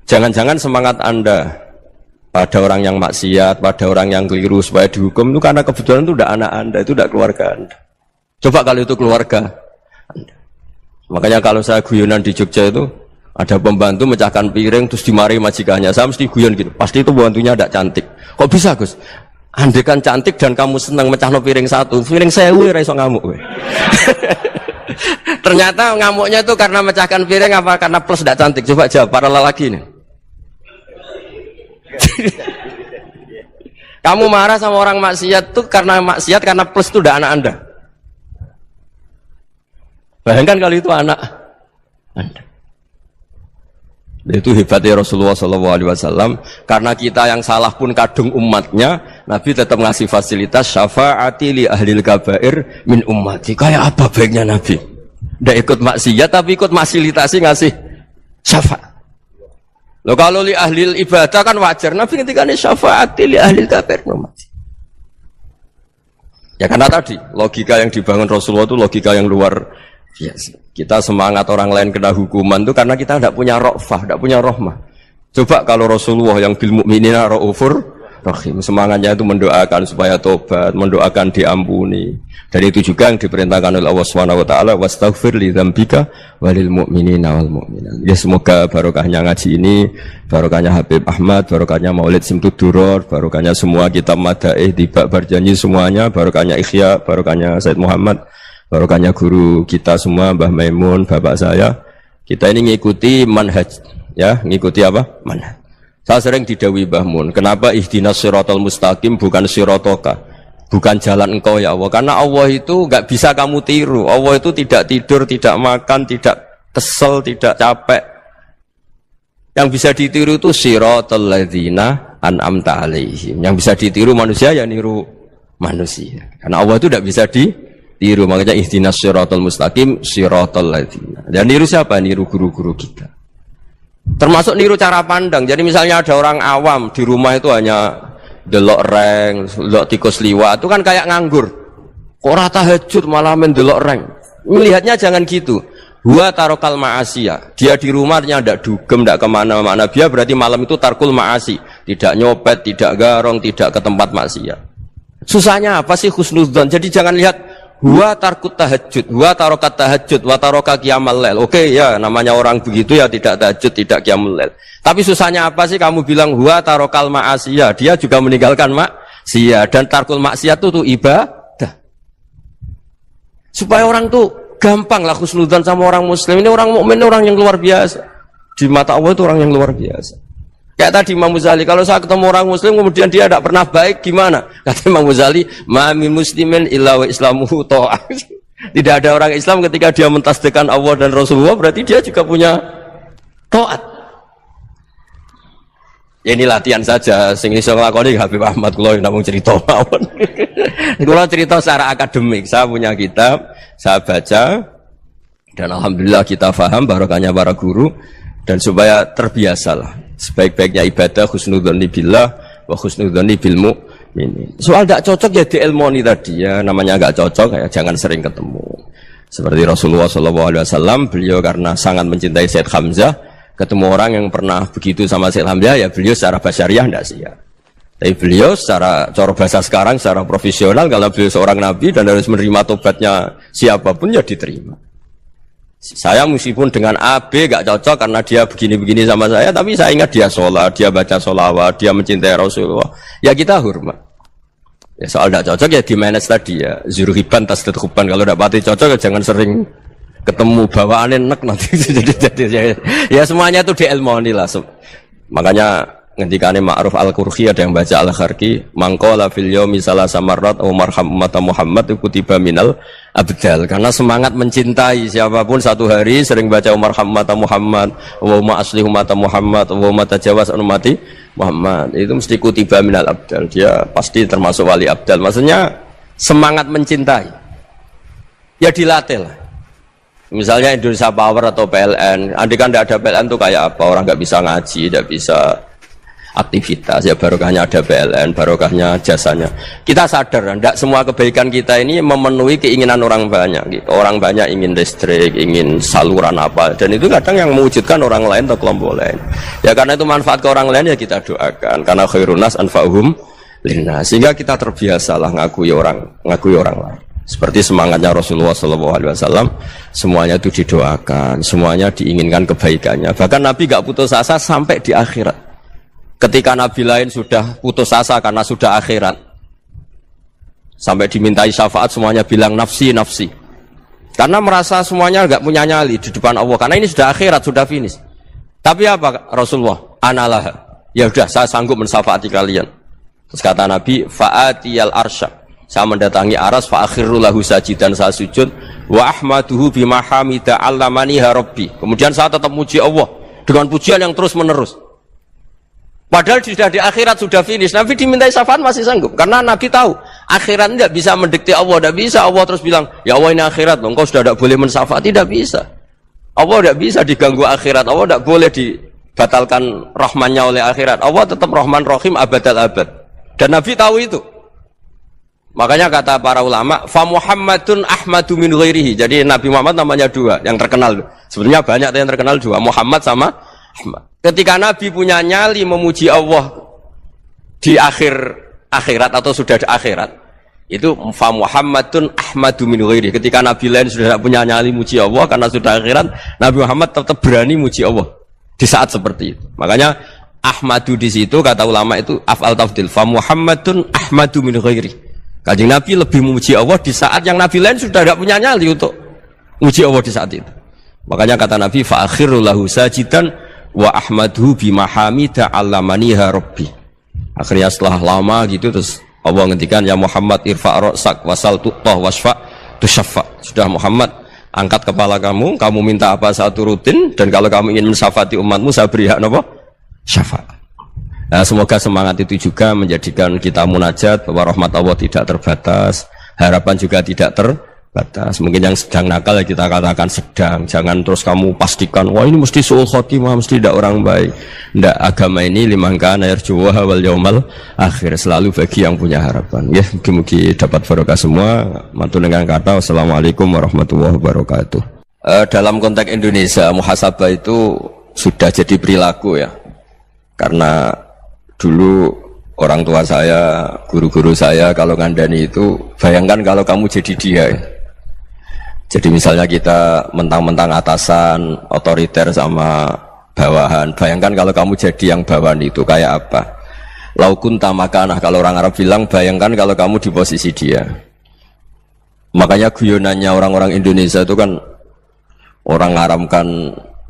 jangan-jangan semangat Anda pada orang yang maksiat, pada orang yang keliru supaya dihukum itu karena kebetulan itu udah anak Anda, itu udah keluarga Anda. Coba kalau itu keluarga Anda. Makanya kalau saya guyonan di Jogja itu ada pembantu mecahkan piring terus dimarahi majikannya, saya mesti guyon gitu. Pasti itu pembantunya tidak cantik. Kok bisa Gus? Andai kan cantik dan kamu senang mecahno piring satu, piring 1000 ora iso ngamuk kowe. Ternyata ngamuknya itu karena mecahkan piring apa karena plus tidak cantik? Coba jawab para lelaki ini. Kamu marah sama orang maksiat tuh karena maksiat karena plus itu udah anak Anda. Bayangkan kalau itu anak Anda. Itu hebatnya Rasulullah SAW karena kita yang salah pun kadung umatnya, Nabi tetap ngasih fasilitas syafaati li ahlil kabair min ummati. Kayak apa baiknya Nabi? Tidak ikut maksiat tapi ikut fasilitasi ngasih syafaat. Loh kalau li ahlil ibadah kan wajar, Nabi ketika ini syafaati li ahlil kabair min ummati. Ya karena tadi logika yang dibangun Rasulullah itu logika yang luar biasa. Kita semangat orang lain kena hukuman itu karena kita tidak punya ra'fah, tidak punya rahmah. Coba kalau Rasulullah yang bil mukminina raufur Rahim. Semangatnya itu mendoakan supaya tobat, mendoakan diampuni. Dan itu juga yang diperintahkan oleh Allah Subhanahu wa taala, wastaghfir li dzambika walil mu'minina wal mu'minat. Ya semoga barokahnya ngaji ini, barokahnya Habib Ahmad, barokahnya Maulid Simtud Duror, barokahnya semua kitab Madaih, Tiba Barjanji semuanya, barokahnya Ikhya, barokahnya Said Muhammad, barokahnya guru kita semua, Mbah Maimun, bapak saya. Kita ini ngikuti manhaj, ya, ngikuti apa? Manhaj. Saya sering didhawuhi Mbah Mun, kenapa ihdinas siratal mustaqim bukan siratoka, bukan jalan engkau ya Allah? Karena Allah itu enggak bisa kamu tiru. Allah itu tidak tidur, tidak makan, tidak kesel, tidak capek. Yang bisa ditiru itu siratal ladzina an'amta alaihim. Yang bisa ditiru manusia ya niru manusia. Karena Allah itu tidak bisa ditiru. Makanya ihdinas siratal mustaqim siratal ladzina. Dan niru siapa? Niru guru-guru kita. Termasuk niru cara pandang. Jadi misalnya ada orang awam di rumah itu hanya delok reng, delok tikus liwat, itu kan kayak nganggur. Ora tahajud malah mendelok reng. Melihatnya jangan gitu. Huwa tarokal ma'asiyah. Dia di rumahnya tidak dugem, tidak kemana-mana. Dia berarti malam itu tarkul ma'asi. Tidak nyopet, tidak garong, tidak ke tempat maksiat. Susahnya apa sih husnudzon? Jadi jangan lihat huwa tarkut tahajud, huwa tarokat tahajud, wa taroka qiyamul lail. Oke ya, namanya orang begitu ya tidak tahajud, tidak qiyamul lail. Tapi susahnya apa sih kamu bilang huwa tarokal ma'asiyah? Dia juga meninggalkan maksiat, dan tarkul maksiat itu ibadah. Supaya orang tuh gampang lah husnudzon sama orang muslim. Ini orang mukmin, orang yang luar biasa. Di mata Allah itu orang yang luar biasa. Kayak tadi Imam Ghazali, kalau saya ketemu orang muslim kemudian dia tidak pernah baik, gimana? Kata Imam Ghazali, ma min muslimin illa wa islamuhu ta'ah. Tidak ada orang Islam ketika dia mentasbihkan Allah dan Rasulullah, berarti dia juga punya taat. Ya ini latihan saja, sing iso nglakoni Habib Ahmad kula namung cerita mawon. Kula cerita secara akademik, saya punya kitab, saya baca dan alhamdulillah kita paham barokahnya para guru dan supaya terbiasalah. Sebaik-baiknya ibadah husnudzonni billah wa husnudzonni bil mu'minin. Soal tidak cocok ya diilmoni tadi ya, namanya enggak cocok ya jangan sering ketemu. Seperti Rasulullah SAW, beliau karena sangat mencintai Said Hamzah, ketemu orang yang pernah begitu sama Said Hamzah ya beliau secara basyariah tidak siap. Tapi beliau secara cara bahasa sekarang secara profesional, kalau beliau seorang nabi dan harus menerima tobatnya siapapun ya diterima. Saya meskipun dengan A, B gak cocok karena dia begini-begini sama saya, tapi saya ingat dia sholat, dia baca sholawat, dia mencintai Rasulullah, ya kita hormat. Ya soal gak cocok ya di manage tadi ya, zuruhiban tasdidhuban, kalau gak pati cocok ya jangan sering ketemu, bawaannya enak nanti. Ya semuanya itu diilmoni lah. Makanya ngendikane Ma'ruf Al-Qurhi ada yang baca Al-Kharqi, mangqala fil yaumi salasa marrat aw marham ummata Muhammad kutiba minal abdal. Karena semangat mencintai siapapun satu hari sering baca marham ummata Muhammad, wa ma asli ummata Muhammad, wa ma tajawaz an ummati Muhammad, itu mesti kutiba minal abdal. Dia pasti termasuk wali abdal. Maksudnya semangat mencintai. Ya dilatih lah. Misalnya Indonesia Power atau PLN, andai kan tidak ada PLN itu kayak apa? Orang nggak bisa ngaji, tidak bisa aktivitas, ya barokahnya ada PLN, barokahnya jasanya. Kita sadar, tidak semua kebaikan kita ini memenuhi keinginan orang banyak gitu. Orang banyak ingin listrik, ingin saluran apa, dan itu kadang yang mewujudkan orang lain atau kelompok lain. Ya karena itu manfaat ke orang lain ya kita doakan, karena khairun nas anfa'uhum linnas, sehingga kita terbiasalah ngakui orang lain. Seperti semangatnya Rasulullah SAW, semuanya itu didoakan, semuanya diinginkan kebaikannya. Bahkan Nabi gak putus asa sampai di akhirat. Ketika Nabi lain sudah putus asa karena sudah akhirat, sampai dimintai syafaat semuanya bilang nafsi, nafsi. Karena merasa semuanya enggak punya nyali di depan Allah. Karena ini sudah akhirat, sudah finish. Tapi apa Rasulullah? Analah. Ya sudah, saya sanggup mensyafaati kalian. Terus kata Nabi, fa'atiyal arsya. Saya mendatangi aras, fa'akhiru lahu sajidan, saya sujud. Wa ahmaduhu bimahamida allamaniha rabbi. Kemudian saya tetap muji Allah dengan pujian yang terus menerus. Padahal sudah di akhirat, sudah finish. Nabi dimintai syafaat masih sanggup. Karena Nabi tahu, akhirat tidak bisa mendikte Allah. Tidak bisa Allah terus bilang, ya Allah ini akhirat, engkau sudah tidak boleh mensyafaat. Tidak bisa. Allah tidak bisa diganggu akhirat. Allah tidak boleh dibatalkan rahmannya oleh akhirat. Allah tetap rahman rahim abadal abad. Dan Nabi tahu itu. Makanya kata para ulama, fa Muhammadun ahmadu min ghairihi. Jadi Nabi Muhammad namanya dua, yang terkenal. Sebenarnya banyak yang terkenal dua, Muhammad sama Ahmad. Ketika Nabi punya nyali memuji Allah di akhir akhirat atau sudah di akhirat itu fa Muhammadun ahmadu min ghairi. Ketika nabi lain sudah tidak punya nyali muji Allah karena sudah akhirat, Nabi Muhammad tetap berani muji Allah di saat seperti itu. Makanya ahmadu di situ kata ulama itu af'al tafdil, fa Muhammadun ahmadu min ghairi. Kanjeng Nabi lebih memuji Allah di saat yang nabi lain sudah tidak punya nyali untuk muji Allah di saat itu. Makanya kata Nabi fa akhiru lahu sajidan wa ahmaduhu bimahamida allamaniha rabbi. Akhirnya setelah lama gitu terus Allah ngendikan ya Muhammad irfa' ra'sak wasal tu'tah wasfa' tusyaffa. Sudah Muhammad, angkat kepala kamu minta apa saya turutin, dan kalau kamu ingin mensyafaati umatmu saya beri hak apa? Syafaat. Nah, semoga semangat itu juga menjadikan kita munajat bahwa rahmat Allah tidak terbatas, harapan juga tidak terbatas. Mungkin yang sedang nakal ya kita katakan sedang, jangan terus kamu pastikan wah ini mesti suul khotimah, mesti tidak orang baik. Tidak, agama ini liman kana yarjuha wal yaumal akhir, selalu bagi yang punya harapan. Ya, mugi-mugi dapat barokah semua. Mantul dengan kata wassalamualaikum warahmatullahi wabarakatuh. Dalam konteks Indonesia, muhasabah itu sudah jadi perilaku ya. Karena dulu orang tua saya, guru-guru saya kalau ngandani itu, bayangkan kalau kamu jadi dia ya. Jadi misalnya kita mentang-mentang atasan, otoriter sama bawahan, bayangkan kalau kamu jadi yang bawahan itu kayak apa? Laukun tamakanah, kalau orang Arab bilang bayangkan kalau kamu di posisi dia. Makanya guyonannya orang-orang Indonesia itu kan orang ngaramkan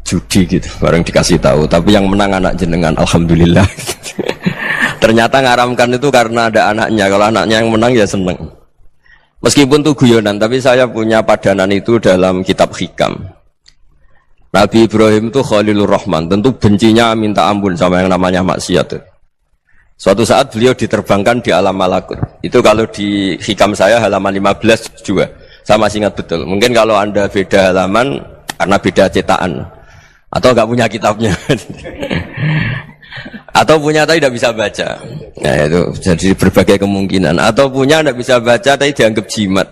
judi gitu, bareng dikasih tahu, tapi yang menang anak jenengan, alhamdulillah. Ternyata ngaramkan itu karena ada anaknya, kalau anaknya yang menang ya seneng. Meskipun itu guyonan, tapi saya punya padanan itu dalam kitab Hikam. Nabi Ibrahim itu Khalilur Rahman, tentu bencinya minta ampun sama yang namanya maksiat. Suatu saat beliau diterbangkan di alam malakut. Itu kalau di Hikam saya halaman 15 juga, saya masih ingat betul. Mungkin kalau Anda beda halaman karena beda cetakan, atau nggak punya kitabnya, atau punya tapi tidak bisa baca. Nah itu jadi berbagai kemungkinan. Atau punya tidak bisa baca tapi dianggap jimat,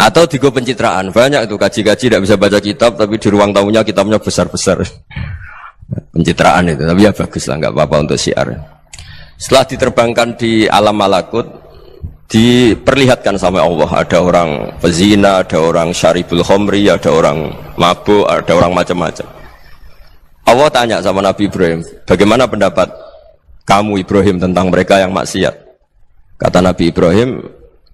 atau digo pencitraan. Banyak itu kaji-kaji tidak bisa baca kitab tapi di ruang tamunya kitabnya besar-besar. Pencitraan itu, tapi ya bagus lah, nggak apa-apa untuk syiar. Setelah diterbangkan di alam malakut, diperlihatkan sama Allah, ada orang pezina, ada orang syaribul khomri, ada orang mabuk, ada orang macam-macam. Allah tanya sama Nabi Ibrahim, bagaimana pendapat kamu Ibrahim tentang mereka yang maksiat? Kata Nabi Ibrahim,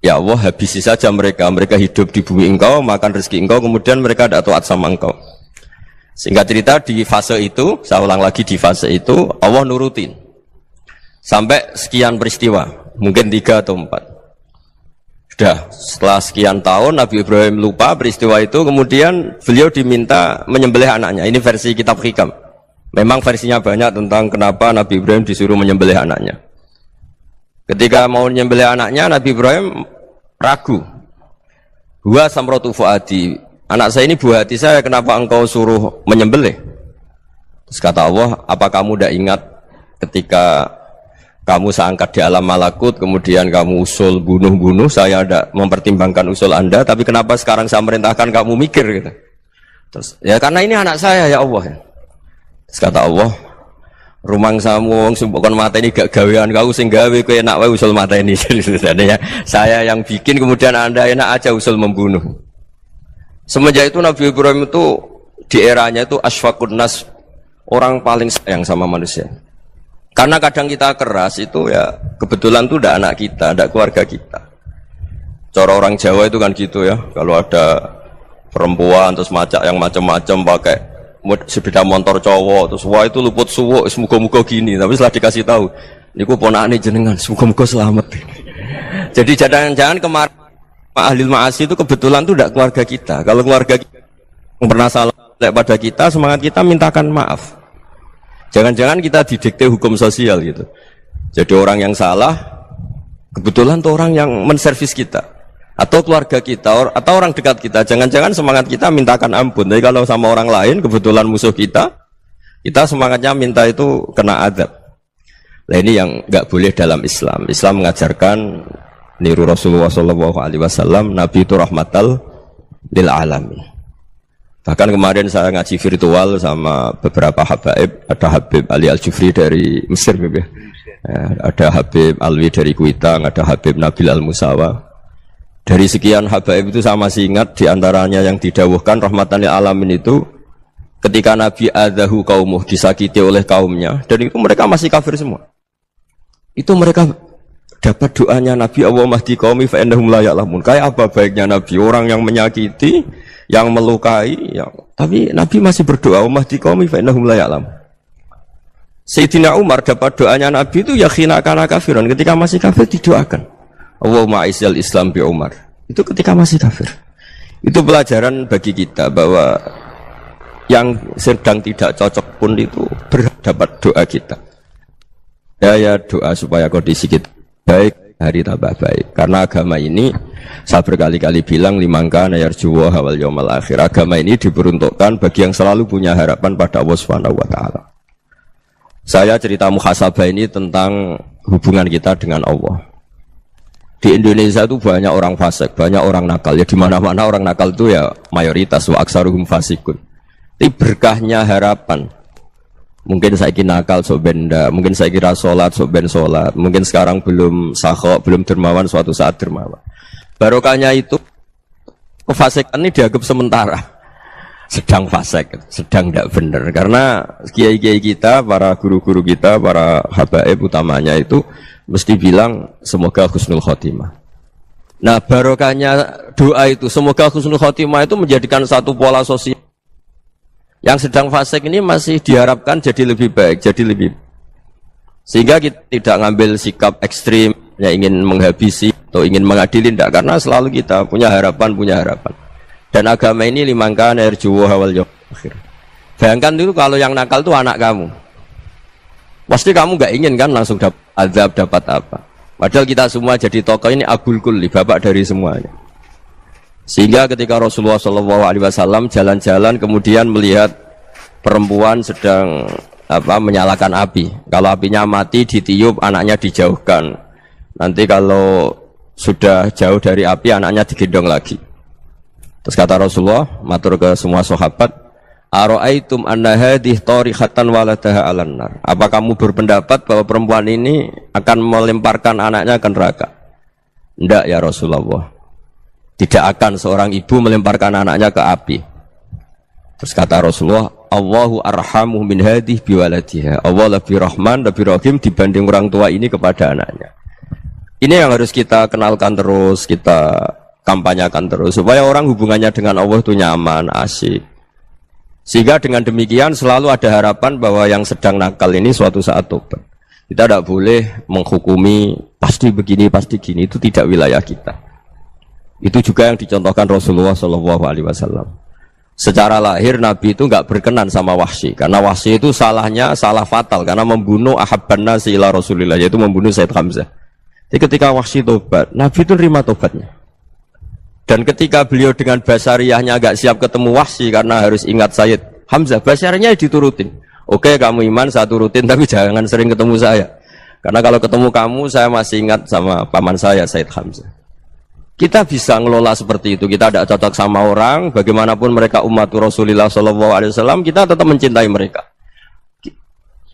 ya Allah habisi saja mereka, mereka hidup di bumi engkau, makan rezeki engkau, kemudian mereka tidak taat sama engkau. Singkat cerita di fase itu, saya ulang lagi, di fase itu Allah nurutin sampai sekian peristiwa, mungkin 3 atau 4. Sudah setelah sekian tahun Nabi Ibrahim lupa peristiwa itu, kemudian beliau diminta menyembelih anaknya. Ini versi kitab Hikam. Memang versinya banyak tentang kenapa Nabi Ibrahim disuruh menyembelih anaknya. Ketika mau menyembelih anaknya, Nabi Ibrahim ragu. Huwa samratu fuadi, anak saya ini buah hati saya, kenapa engkau suruh menyembelih? Terus kata Allah, apa kamu tidak ingat ketika kamu saya angkat di alam malakut, kemudian kamu usul bunuh-bunuh, saya tidak mempertimbangkan usul Anda, tapi kenapa sekarang saya merintahkan kamu mikir gitu? Terus, ya karena ini anak saya ya Allah. Terus kata Allah, rumang samu sumpukon mata ini gak gawean kau sing gawe kowe enak wae usul mata ini. Jadi saya yang bikin, kemudian Anda enak aja usul membunuh. Semenjak itu Nabi Ibrahim itu di eranya itu asfaqun nas, orang paling sayang sama manusia. Karena kadang kita keras itu ya kebetulan itu tidak anak kita, tidak keluarga kita. Cara orang Jawa itu kan gitu ya, kalau ada perempuan terus macak yang macam-macam pakai sepeda motor cowok, terus wah itu luput suwuk, semoga-moga gini. Tapi setelah dikasih tahu, niku ponakane jenengan, semoga-moga selamat. Jadi jangan-jangan kemarin ahli ma'asi itu kebetulan itu tidak keluarga kita. Kalau keluarga kita yang pernah salah pada kita, semangat kita mintakan maaf. Jangan-jangan kita didikte hukum sosial gitu. Jadi orang yang salah kebetulan tuh orang yang menservis kita, atau keluarga kita, atau orang dekat kita. Jangan-jangan semangat kita mintakan ampun. Tapi kalau sama orang lain kebetulan musuh kita semangatnya minta itu kena adab. Nah ini yang nggak boleh dalam Islam. Islam mengajarkan niru Rasulullah SAW, Nabi itu rahmatal lil alamin. Bahkan kemarin saya ngaji virtual sama beberapa habaib, ada Habib Ali Al-Jufri dari Mesir, ya. Ada Habib Alwi dari Kuitang, ada Habib Nabil Al-Musawa. Dari sekian habaib itu saya masih ingat diantaranya yang didawuhkan rahmatan lil alamin itu ketika Nabi adahu kaumuh, disakiti oleh kaumnya, dan itu mereka masih kafir semua. Itu mereka dapat doanya Nabi Allahumma hdi qaumi fa innahum la ya'lamun. Kayak apa baiknya Nabi, orang yang menyakiti, yang melukai, tapi Nabi masih berdoa Allahumma hdi qaumi fa innahum la ya'lamun. Sayyidina Umar dapat doanya Nabi itu ya khina kana kafirun, ketika masih kafir didoakan Allahumma aisyal Islam bi Umar. Itu ketika masih kafir. Itu pelajaran bagi kita bahwa yang sedang tidak cocok pun itu berdapat doa kita. Ya doa supaya kondisi kita baik, hari tambah baik. Karena agama ini saya berkali-kali bilang limangka nayarjuwa hawal yawmal akhir. Agama ini diperuntukkan bagi yang selalu punya harapan pada Allah Subhanahu wa taala. Saya cerita muhasabah ini tentang hubungan kita dengan Allah. Di Indonesia itu banyak orang fasik, banyak orang nakal. Ya di mana-mana orang nakal itu ya mayoritas wa aksaruhum fasikun. Tapi berkahnya harapan. Mungkin saya kira nakal sok benda, mungkin saya kira sholat sok ben sholat, mungkin sekarang belum sakho, belum dermawan, suatu saat dermawan. Barokahnya itu kefasikan ini dianggap sementara. Sedang fasik, sedang tidak benar. Karena kiai-kiai kita, para guru-guru kita, para habaib utamanya itu mesti bilang semoga husnul khotimah. Nah barokahnya doa itu semoga husnul khotimah itu menjadikan satu pola sosial. Yang sedang fasik ini masih diharapkan jadi lebih baik, jadi lebih. Sehingga kita tidak ngambil sikap ekstrim, ya ingin menghabisi atau ingin mengadili, tidak. Karena selalu kita punya harapan. Dan agama ini limangka nerjuwa hawal yawmal akhir. Bayangkan dulu kalau yang nakal itu anak kamu. Pasti kamu nggak ingin kan langsung dapat azab, dapat apa. Padahal kita semua jadi tokoh ini abul kulli, bapak dari semuanya. Sehingga ketika Rasulullah SAW jalan-jalan kemudian melihat perempuan sedang menyalakan api. Kalau apinya mati ditiup, anaknya dijauhkan. Nanti kalau sudah jauh dari api, anaknya digendong lagi. Terus kata Rasulullah, matur ke semua sahabat, Aro'aitum anna hadih tarihatan waladaha alan nar. Apa kamu berpendapat bahwa perempuan ini akan melemparkan anaknya ke neraka? Tidak ya Rasulullah. Tidak akan seorang ibu melemparkan anaknya ke api. Terus kata Rasulullah, Allahu arhamu min hadih biwaladiha. Allah lebih rahman, lebih rahim dibanding orang tua ini kepada anaknya. Ini yang harus kita kenalkan terus, kita kampanyakan terus, supaya orang hubungannya dengan Allah itu nyaman, asik. Sehingga dengan demikian selalu ada harapan bahwa yang sedang nakal ini suatu saat tobat. Kita tidak boleh menghukumi pasti begini, pasti gini, itu tidak wilayah kita. Itu juga yang dicontohkan Rasulullah SAW. Secara lahir Nabi itu nggak berkenan sama Wahsy, karena Wahsy itu salahnya salah fatal karena membunuh ahabban nasi ila Rasulillah, yaitu membunuh Sayyid Hamzah. Jadi ketika Wahsy tobat, Nabi itu terima tobatnya. Dan ketika beliau dengan basariyahnya agak siap ketemu Wahsy karena harus ingat Sayyid Hamzah, basariyahnya diturutin. Oke, kamu iman, saya turutin, tapi jangan sering ketemu saya. Karena kalau ketemu kamu, saya masih ingat sama paman saya, Sayyid Hamzah. Kita bisa ngelola seperti itu. Kita tidak cocok sama orang, bagaimanapun mereka umat Rasulullah SAW, kita tetap mencintai mereka.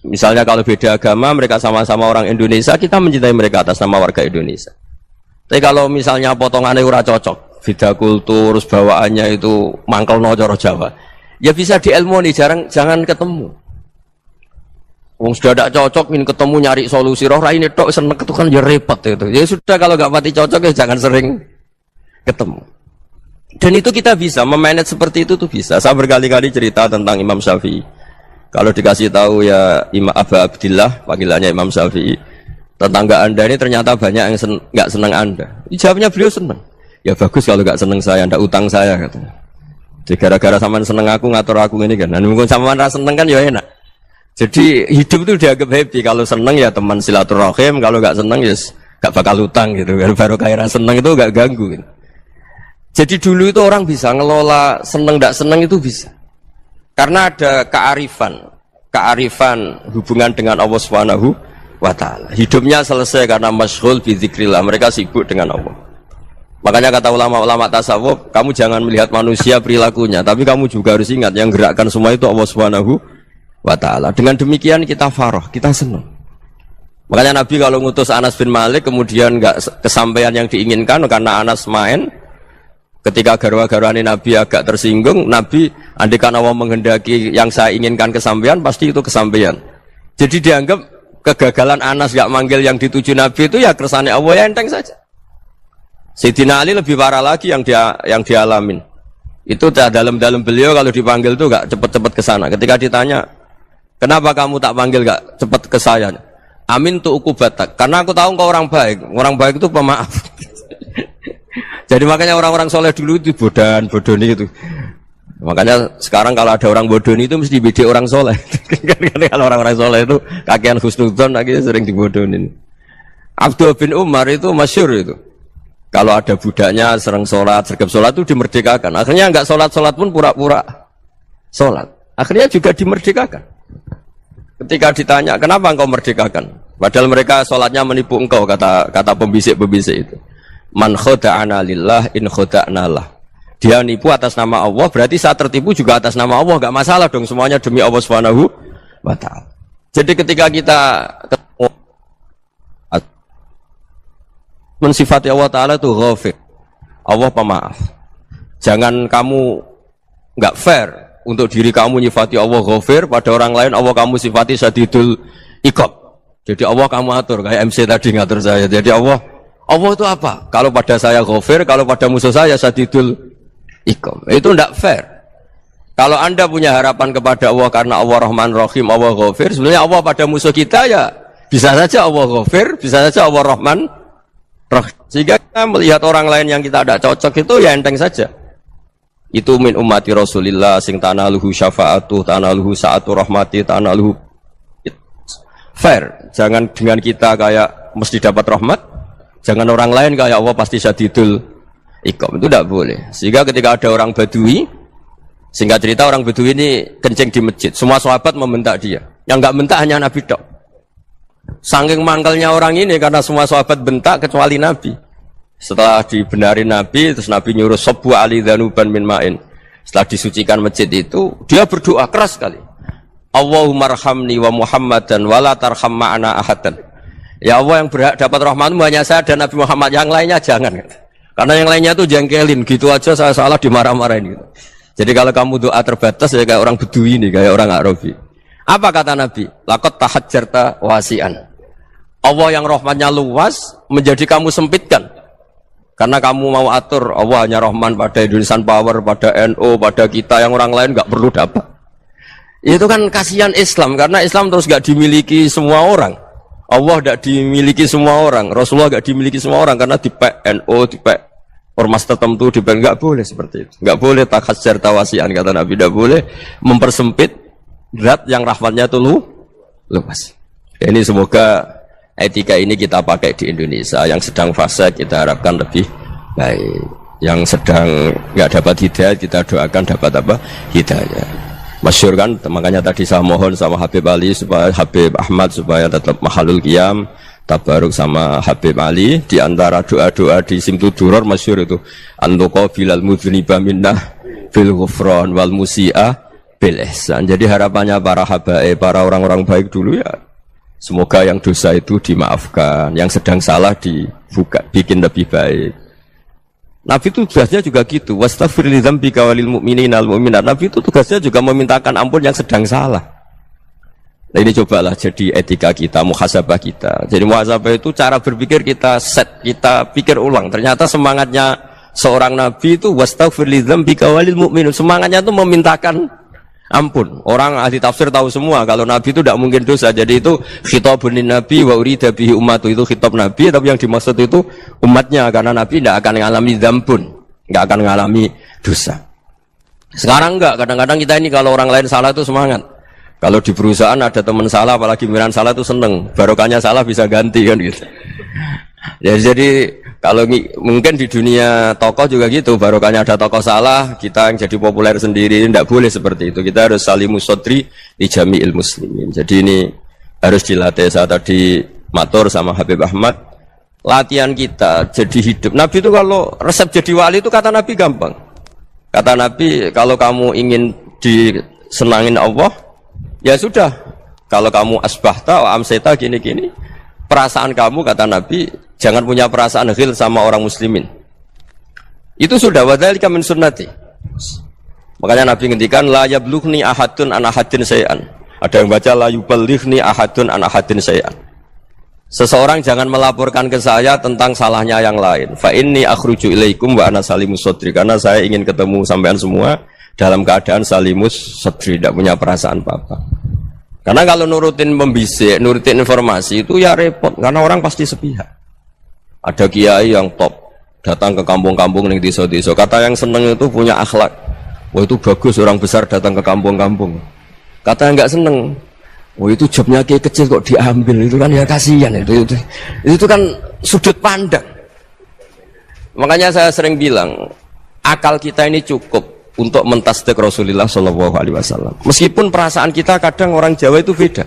Misalnya kalau beda agama, mereka sama-sama orang Indonesia, kita mencintai mereka atas nama warga Indonesia. Tapi kalau misalnya potongannya ora cocok, beda kultur, bawaannya itu mangkel no coro Jawa, ya bisa diilmoni, jangan ketemu. Wong sudah tidak cocok, ingin ketemu nyari solusi. Roh ini tok seneng itu kan ya repot itu. Ya sudah kalau nggak mati cocok ya jangan sering ketemu. Dan itu kita bisa memanage seperti itu tuh bisa. Saya berkali-kali cerita tentang Imam Syafi'i. Kalau dikasih tahu ya Imam Aba Abdillah, panggilannya Imam Syafi'i, tetangga anda ini ternyata banyak yang nggak senang anda. Jawabnya beliau senang. Ya bagus kalau nggak seneng saya, ndak utang saya katanya. Jadi gara-gara sampean seneng aku ngatur aku ini kan. Dan mungkin sampean rasa seneng kan ya enak. Jadi hidup itu dianggap happy. Kalau seneng ya teman silaturahim, kalau nggak seneng ya nggak bakal utang gitu. Baru kayak seneng itu nggak ganggu. Gitu. Jadi dulu itu orang bisa ngelola seneng ndak seneng itu bisa. Karena ada kearifan hubungan dengan Allah Subhanahu wa taala. Hidupnya selesai karena masyghul bi dzikrillah. Mereka sibuk dengan Allah. Makanya kata ulama-ulama tasawuf, kamu jangan melihat manusia perilakunya, tapi kamu juga harus ingat yang gerakkan semua itu Allah Subhanahu wa taala. Dengan demikian kita farah, kita senang. Makanya Nabi kalau ngutus Anas bin Malik kemudian nggak kesampaian yang diinginkan karena Anas main, ketika garwa-garwani Nabi agak tersinggung, Nabi andai karena Allah menghendaki yang saya inginkan kesampaian, pasti itu kesampaian. Jadi dianggap kegagalan Anas nggak manggil yang dituju Nabi itu ya kersane Allah, ya enteng saja. Sayyidina Ali lebih parah lagi yang dialamin. Itu dalam beliau kalau dipanggil tuh nggak cepet-cepet ke sana. Ketika ditanya, kenapa kamu tak panggil nggak cepet ke saya? Amin tuh ukubatak. Karena aku tahu kau orang baik. Orang baik itu pemaaf. Jadi makanya orang-orang soleh dulu itu bodoni itu. Makanya sekarang kalau ada orang bodoni itu mesti beda orang soleh. Kalau orang-orang soleh itu kakean husnudzon akhirnya sering dibodonin. Abdul bin Umar itu masyhur itu. Kalau ada budaknya sering sholat, sergap sholat itu dimerdekakan. Akhirnya nggak sholat pun pura-pura sholat. Akhirnya juga dimerdekakan. Ketika ditanya, kenapa engkau merdekakan? Padahal mereka sholatnya menipu engkau, kata pembisik-pembisik itu. Man khoda'ana lillah in khoda'na lah. Dia nipu atas nama Allah, berarti saat tertipu juga atas nama Allah. Nggak masalah dong, semuanya demi Allah Subhanahu wa ta'ala. Jadi ketika kita mensifati Allah Ta'ala itu ghafir, Allah pemaaf. Jangan kamu nggak fair untuk diri kamu nyifati Allah ghafir, pada orang lain Allah kamu sifati syadidul iqab. Jadi Allah kamu atur, kayak MC tadi ngatur saya. Jadi Allah itu apa? Kalau pada saya ghafir, kalau pada musuh saya syadidul iqab. Itu nggak fair. Kalau Anda punya harapan kepada Allah karena Allah Rahman Rahim, Allah ghafir, sebenarnya Allah pada musuh kita ya bisa saja Allah ghafir, bisa saja Allah Rahman. Sehingga kita melihat orang lain yang kita tidak cocok itu ya enteng saja. Itu min ummati Rasulillah sing tanaluhu syafa'atuh, tanaluhu sa'atu rahmati, tanaluhu fair. Jangan dengan kita kayak mesti dapat rahmat, jangan orang lain kayak Allah pasti syadidul iqab. Itu tidak boleh. Sehingga ketika ada orang Badui, singkat cerita orang Badui ini kencing di masjid, semua sahabat membentak dia. Yang enggak bentak hanya Nabi tok. Saking mangkelnya orang ini karena semua sahabat bentak kecuali Nabi. Setelah dibenarin Nabi, terus Nabi nyuruh sabbu ali dhanuban min ma'in. Setelah disucikan masjid itu, dia berdoa keras sekali. Allahumma arhamni wa Muhammadan wa la tarham ma'ana ahadan. Ya Allah, yang berhak dapat rahmatmu hanya saya dan Nabi Muhammad, yang lainnya jangan. Karena yang lainnya itu jengkelin, gitu aja saya salah dimarah-marahin gitu. Jadi kalau kamu doa terbatas ya kayak orang Bedui ini, kayak orang Arabi. Apa kata Nabi? Laqad tahajjarta wasi'an. Allah yang rahmatnya luas menjadi kamu sempitkan. Karena kamu mau atur Allah hanya Rahman pada Indonesian Power, pada NU, pada kita yang orang lain nggak perlu dapat. Itu kan kasihan Islam, karena Islam terus nggak dimiliki semua orang. Allah nggak dimiliki semua orang, Rasulullah nggak dimiliki semua orang karena di NU, di ormas tertentu, di nggak boleh seperti itu. Nggak boleh tahajjarta wasi'an, kata Nabi, nggak boleh mempersempit zat yang rahmatnya itu luas. Ini semoga etika ini kita pakai di Indonesia. Yang sedang fase kita harapkan lebih baik. Yang sedang nggak dapat hidayah kita doakan dapat apa? Hidayah. Masyhur kan, makanya tadi saya mohon sama Habib Ali supaya Habib Ahmad supaya tetap mahalul qiyam, tabaruk sama Habib Ali. Di antara doa-doa di Simtud Duror masyhur itu antuqa bilal mudhniba minnah bil ghufran wal musi'ah bil ihsan. Jadi harapannya para habaib, para orang-orang baik dulu ya, semoga yang dosa itu dimaafkan, yang sedang salah dibuka, bikin lebih baik. Nabi itu tugasnya juga gitu. Wastaghfir li dzambika walil mu'minina wal mu'minat. Nabi itu tugasnya juga memintakan ampun yang sedang salah. Nah, ini cobalah jadi etika kita, muhasabah kita. Jadi muhasabah itu cara berpikir kita set, kita pikir ulang. Ternyata semangatnya seorang nabi itu wastaghfir li dzambika walil mu'minat. Semangatnya itu memintakan ampun. Orang ahli tafsir tahu semua kalau Nabi itu tidak mungkin dosa. Jadi itu khitabun Nabi wa urida bihi ummatu, itu khitab Nabi, tapi yang dimaksud itu umatnya, karena Nabi tidak akan mengalami dzambun, tidak akan mengalami dosa. Sekarang enggak, kadang-kadang kita ini kalau orang lain salah itu semangat. Kalau di perusahaan ada teman salah, apalagi miran salah itu seneng, barokahnya salah bisa ganti kan gitu. Ya, jadi kalau mungkin di dunia tokoh juga gitu, barokahnya ada tokoh salah, kita yang jadi populer sendiri, tidak boleh seperti itu. Kita harus salimus sodri di jami'il muslimin. Jadi ini harus dilatih. Saya tadi matur sama Habib Ahmad, latihan kita jadi hidup. Nabi itu kalau resep jadi wali itu kata Nabi gampang. Kata Nabi, kalau kamu ingin disenangin Allah, ya sudah. Kalau kamu asbahta wa amseta gini-gini, perasaan kamu, kata Nabi, jangan punya perasaan ghil sama orang muslimin. Itu sudah wadzalika min sunnati. Makanya Nabi ngendikan la yablughni ahadun an ahadin syai'an. Ada yang baca la yuballighni ahadun an ahadin syai'an. Seseorang jangan melaporkan ke saya tentang salahnya yang lain. Fa inni akhruju ilaikum wa ana salimus sadri, karena saya ingin ketemu sampean semua dalam keadaan salimus sadri, tidak punya perasaan apa-apa. Karena kalau nurutin pembisik, nurutin informasi itu ya repot, karena orang pasti sepihak. Ada kiai yang top datang ke kampung-kampung ning desa-desa, kata yang seneng itu punya akhlak. Wah itu bagus orang besar datang ke kampung-kampung. Kata yang enggak seneng, oh itu jobnya kayak kecil kok diambil, itu kan ya kasihan itu kan sudut pandang. Makanya saya sering bilang akal kita ini cukup untuk mentasdik Rasulullah Shallallahu Alaihi Wasallam. Meskipun perasaan kita kadang orang Jawa itu beda.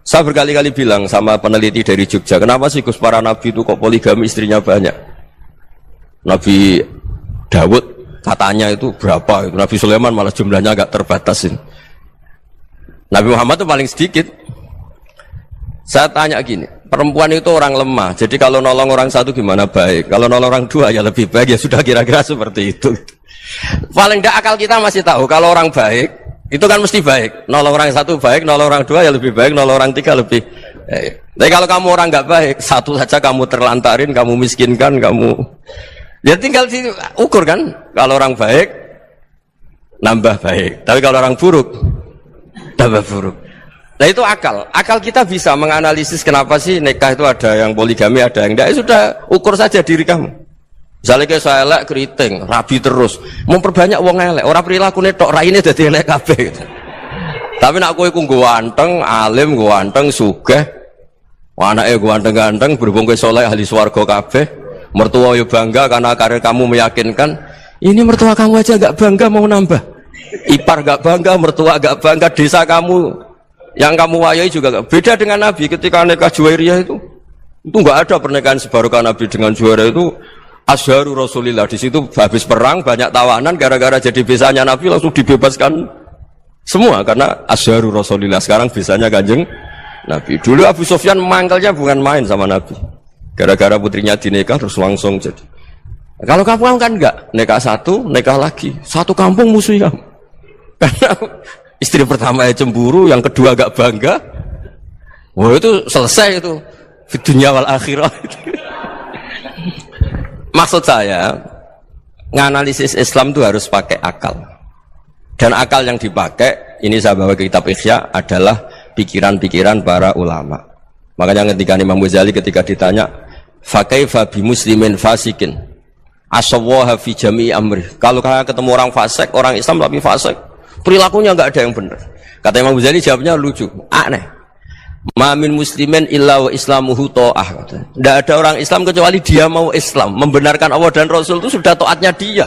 Saya berkali-kali bilang sama peneliti dari Jogja, kenapa sih Gus para nabi itu kok poligami istrinya banyak? Nabi Dawud katanya itu berapa? Nabi Sulaiman malah jumlahnya agak terbatasin. Nabi Muhammad itu paling sedikit. Saya tanya gini, perempuan itu orang lemah, jadi kalau nolong orang satu gimana baik, kalau nolong orang dua ya lebih baik, ya sudah kira-kira seperti itu. Paling tidak akal kita masih tahu kalau orang baik itu kan mesti baik, nolong orang satu baik, nolong orang dua ya lebih baik, nolong orang tiga lebih baik. Tapi kalau kamu orang nggak baik, satu saja kamu terlantarin, kamu miskinkan, kamu ya tinggal diukur kan. Kalau orang baik nambah baik, tapi kalau orang buruk tambah buruk. Nah itu akal. Akal kita bisa menganalisis kenapa sih nikah itu ada yang poligami, ada yang tidak. Sudah ukur saja diri kamu. Misalnya kayak saya elek keriting, rabi terus, memperbanyak uang elek. Orang perilaku netok raine dadi elek kabeh. Tapi nak kowe ku ganteng, alim, ganteng, sugih, anake ganteng-ganteng, berhubung kowe saleh ahli swarga kabeh, mertua yo bangga karena karir kamu meyakinkan. Ini mertua kamu aja enggak bangga mau nambah. Ipar gak bangga, mertua gak bangga, desa kamu yang kamu wayai juga gak. Beda dengan Nabi ketika nikah Juwairiyah itu gak ada pernikahan sebarokah Nabi dengan Juwairiyah itu asharu Rasulillah. Di situ habis perang banyak tawanan, gara-gara jadi besanya Nabi langsung dibebaskan semua karena asharu Rasulillah. Sekarang besanya Kanjeng Nabi. Dulu Abu Sufyan mangkelnya bukan main sama Nabi, gara-gara putrinya dinikah terus langsung jadi. Kalau kamu kan enggak, nikah satu, nikah lagi, satu kampung musuh kamu. Karena istri pertama ya cemburu, yang kedua agak bangga. Wah itu selesai itu di dunia wal akhirah. Maksud saya nganalisis Islam itu harus pakai akal. Dan akal yang dipakai, ini saya bawa ke kitab Ihya, adalah pikiran-pikiran para ulama. Makanya ketika Imam Ghazali ketika ditanya fakaifa bi muslimin fasikin asawwaha fi jami'i amri, kalau kalian ketemu orang fasik, orang Islam tapi fasik, perilakunya enggak ada yang benar. Kata Imam Ghazali jawabnya lucu, aneh. Ma min muslimin illa wa islamuhu ta'ah. Tidak ada orang Islam kecuali dia mau Islam, membenarkan Allah dan Rasul itu sudah taatnya dia.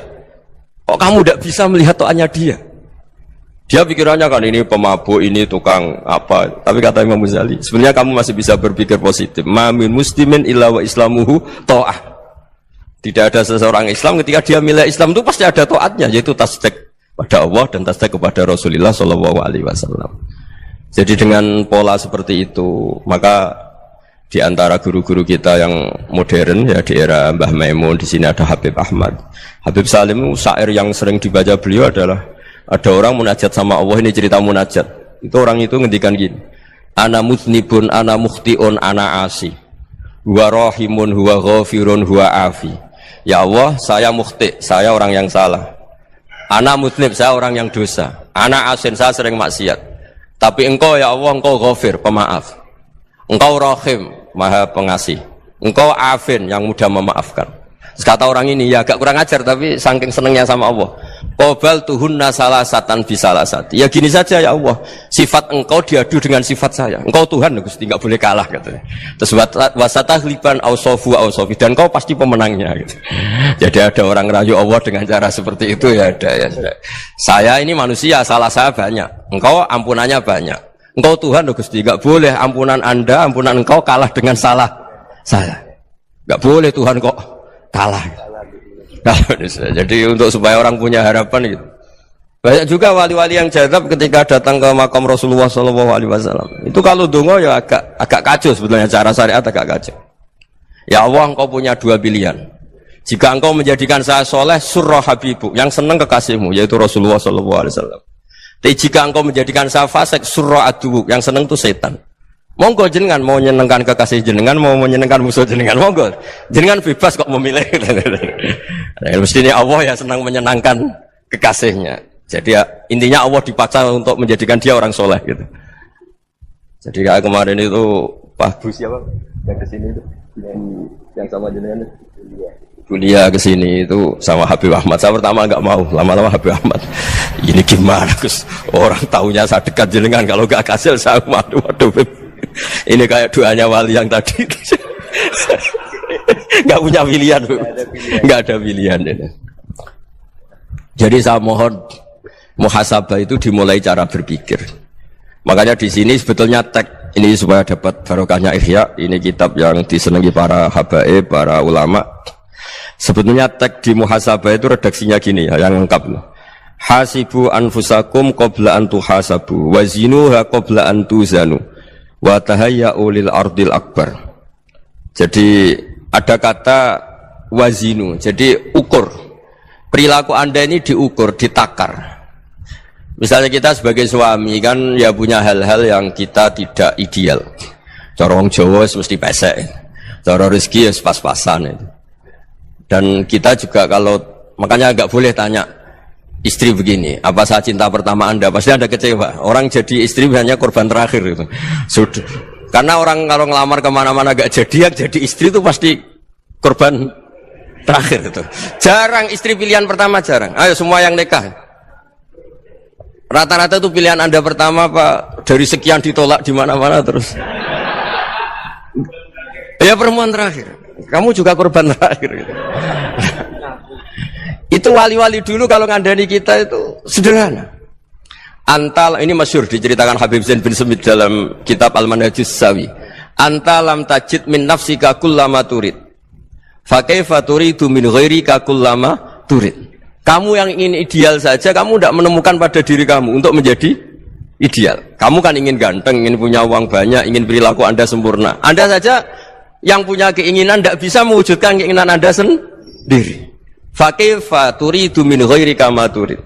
Kok kamu tidak bisa melihat taatnya dia? Dia pikirannya kan ini pemabuk, ini tukang apa. Tapi kata Imam Ghazali, sebenarnya kamu masih bisa berpikir positif. Ma min muslimin illa wa islamuhu ta'ah. Tidak ada seseorang Islam ketika dia milih Islam itu pasti ada taatnya, yaitu tasdik pada Allah dan tasdik kepada Rasulullah Shallallahu Alaihi Wasallam. Jadi dengan pola seperti itu, maka di antara guru-guru kita yang modern ya di era Mbah Maimun, di sini ada Habib Ahmad, Habib Salim, syair yang sering dibaca beliau adalah ada orang munajat sama Allah. Ini cerita munajat. Itu orang itu ngendikan gini, ana mutnibun, ana mukhtiun, ana asi, huwa rahimun, huwa ghafirun, huwa afi. Ya Allah, saya mukhti, saya orang yang salah. Ana mutnib, saya orang yang dosa. Ana asin, saya sering maksiat. Tapi engkau ya Allah, engkau ghafir, pemaaf. Engkau rahim, maha pengasih. Engkau afin, yang mudah memaafkan. Kata orang ini, ya agak kurang ajar, tapi saking senengnya sama Allah. Qobal tuhunna salasatan bisalasati. Ya gini saja ya Allah, sifat engkau diadu dengan sifat saya. Engkau Tuhan, Gusti, enggak boleh kalah katanya. Terus wasatahliban ausofu ausofi, dan engkau pasti pemenangnya gitu. Jadi ada orang rayu Allah dengan cara seperti itu ya ada ya. Saya ini manusia, salah saya banyak. Engkau ampunannya banyak. Engkau Tuhan, Gusti, enggak boleh ampunan Anda, ampunan engkau kalah dengan salah saya. Enggak boleh Tuhan kok kalah. Nah, jadi untuk supaya orang punya harapan gitu. Banyak juga wali-wali yang jadab ketika datang ke makam Rasulullah SAW. Itu kalau dongo ya agak kacau sebetulnya, cara syariat agak kacau. Ya Allah, engkau punya dua pilihan. Jika engkau menjadikan saya soleh, surah habibu, yang senang kekasihmu, yaitu Rasulullah SAW. Tapi jika engkau menjadikan saya fasik, surah adubu, yang senang itu setan. Monggo jenengan mau menyenangkan kekasih jenengan, mau menyenangkan musuh jenengan, monggo. Jenengan bebas kok memilih. Mestinya Allah ya senang menyenangkan kekasihnya. Jadi ya, intinya Allah dipaksa untuk menjadikan dia orang soleh gitu. Jadi kayak kemarin itu Pak Bu siapa yang kesini itu, yang sama jenengan kuliah kesini itu sama Habib Ahmad. Saya pertama nggak mau, lama-lama Habib Ahmad. Ini gimana Gus? Orang tahunya saya dekat jenengan, kalau nggak kasil saya waduh. Ini kayak doanya wali yang tadi. Nggak punya pilihan, nggak ada pilihan. Jadi saya mohon muhasabah itu dimulai cara berpikir. Makanya di sini sebetulnya tag ini supaya dapat barokahnya Ihya. Ini kitab yang disenangi para habaib, para ulama. Sebetulnya tag di muhasabah itu redaksinya gini ya, yang lengkap. Hasibu anfusakum qabla an tuhasabu wa zinuha qabla an tuzanu wa tahayya'u lil ardil akbar. Jadi ada kata wazinu, jadi ukur. Perilaku Anda ini diukur, ditakar. Misalnya kita sebagai suami kan ya punya hal-hal yang kita tidak ideal. Cara wong Jawa mesti pesek. Cara rezeki ya pas-pasan itu. Dan kita juga kalau makanya enggak boleh tanya istri begini, apa saya cinta pertama Anda? Pasti Anda kecewa. Orang jadi istri hanya korban terakhir itu. Sudah. Karena orang kalau ngelamar kemana-mana gak jadi, yang jadi istri itu pasti korban terakhir itu. Jarang istri pilihan pertama, jarang. Ayo semua yang nikah. Rata-rata itu pilihan Anda pertama Pak, dari sekian ditolak di mana-mana terus. Ya perempuan terakhir. Kamu juga korban terakhir. Gitu. Itu wali-wali dulu kalau ngandani kita itu sederhana. Antal ini masyhur diceritakan Habib Zain bin Semit dalam kitab Al-Manhajus Sawi. Anta lam tajid min nafsika kullama turid. Fa kaifa turidu min ghairika kullama turid. Kamu yang ingin ideal saja kamu tidak menemukan pada diri kamu untuk menjadi ideal. Kamu kan ingin ganteng, ingin punya uang banyak, ingin perilaku Anda sempurna. Anda saja yang punya keinginan tidak bisa mewujudkan keinginan Anda sendiri. Fa kaifa turidu min ghairika ma turid.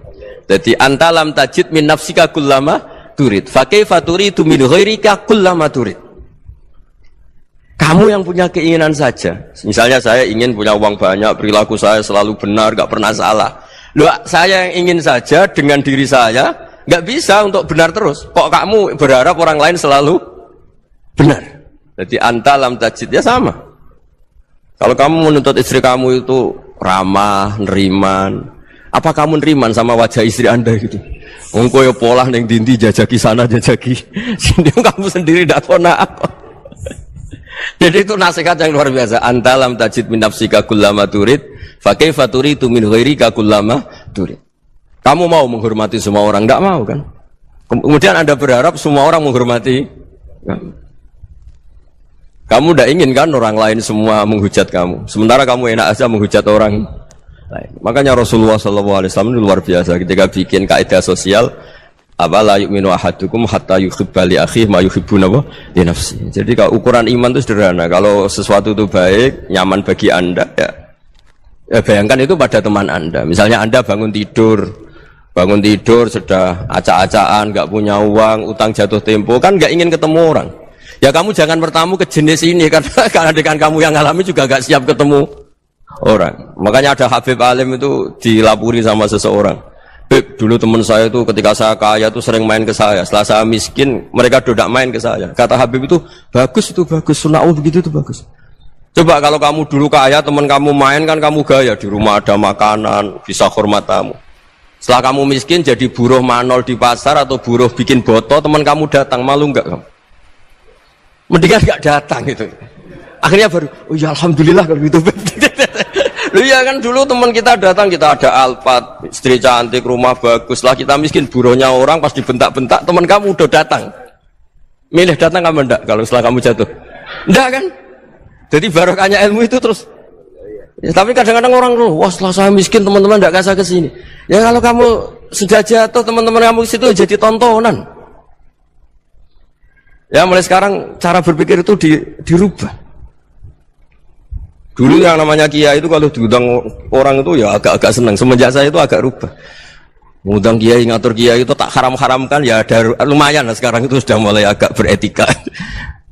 Jadi anta lam tajid min nafsika kullama turid. Fa kaifa turidu min ghairika kullama turid. Kamu yang punya keinginan saja. Misalnya saya ingin punya uang banyak, perilaku saya selalu benar, enggak pernah salah. Loh, saya yang ingin saja dengan diri saya enggak bisa untuk benar terus. Kok kamu berharap orang lain selalu benar? Jadi anta lam tajid ya sama. Kalau kamu menuntut istri kamu itu ramah, neriman, apa kamu neriman sama wajah istri Anda gitu? Engko ya pola ning dindi jajaki sana jajaki sini, kamu sendiri ndak kona apa. Jadi itu nasihat yang luar biasa. Anta lam tajid min nafsika kullama turid, fa kaifa turidu min ghairika kullama turid. Kamu mau menghormati semua orang, enggak mau kan? Kemudian Anda berharap semua orang menghormati kamu tidak ingin kan orang lain semua menghujat kamu, sementara kamu enak aja menghujat orang lain. Makanya Rasulullah SAW itu luar biasa ketika bikin kaidah sosial, apa la yu'minu ahadukum hatta yuhibba li akhihi ma yuhibbu li nafsihi. Jadi kalau ukuran iman itu sederhana. Kalau sesuatu itu baik, nyaman bagi Anda, ya bayangkan itu pada teman Anda. Misalnya Anda bangun tidur sudah acak-acakan, nggak punya uang, utang jatuh tempo, kan nggak ingin ketemu orang. Ya kamu jangan bertamu ke jenis ini karena dengan kamu yang alami juga gak siap ketemu orang. Makanya ada Habib Alim itu dilapuri sama seseorang. Beb, dulu teman saya itu ketika saya kaya itu sering main ke saya. Setelah saya miskin, mereka tidak main ke saya. Kata Habib itu bagus, sunau begitu itu bagus. Coba kalau kamu dulu kaya, teman kamu main kan kamu gaya, di rumah ada makanan, bisa hormat tamu. Setelah kamu miskin jadi buruh manol di pasar atau buruh bikin boto, teman kamu datang, malu enggak kamu? Mendingan gak datang itu. Akhirnya baru, oh ya alhamdulillah kalau gitu. Lu ya kan dulu teman kita datang, kita ada Alphard, istri cantik, rumah bagus. Lah kita miskin, buruhnya orang pas dibentak-bentak, teman kamu udah datang. Milih datang kamu enggak kalau setelah kamu jatuh? Enggak kan? Jadi barokahnya ilmu itu terus. Ya, tapi kadang-kadang orang, wah setelah saya miskin teman-teman enggak kasih ke sini. Ya kalau kamu sudah jatuh teman-teman kamu situ jadi tontonan. Ya mulai sekarang cara berpikir itu dirubah. Dulu yang namanya kiai itu kalau diundang orang itu ya agak-agak senang. Semenjak saya itu agak rubah. Ngundang kiai, ngatur kiai itu tak haram-haramkan ya ada lumayan lah sekarang itu sudah mulai agak beretika.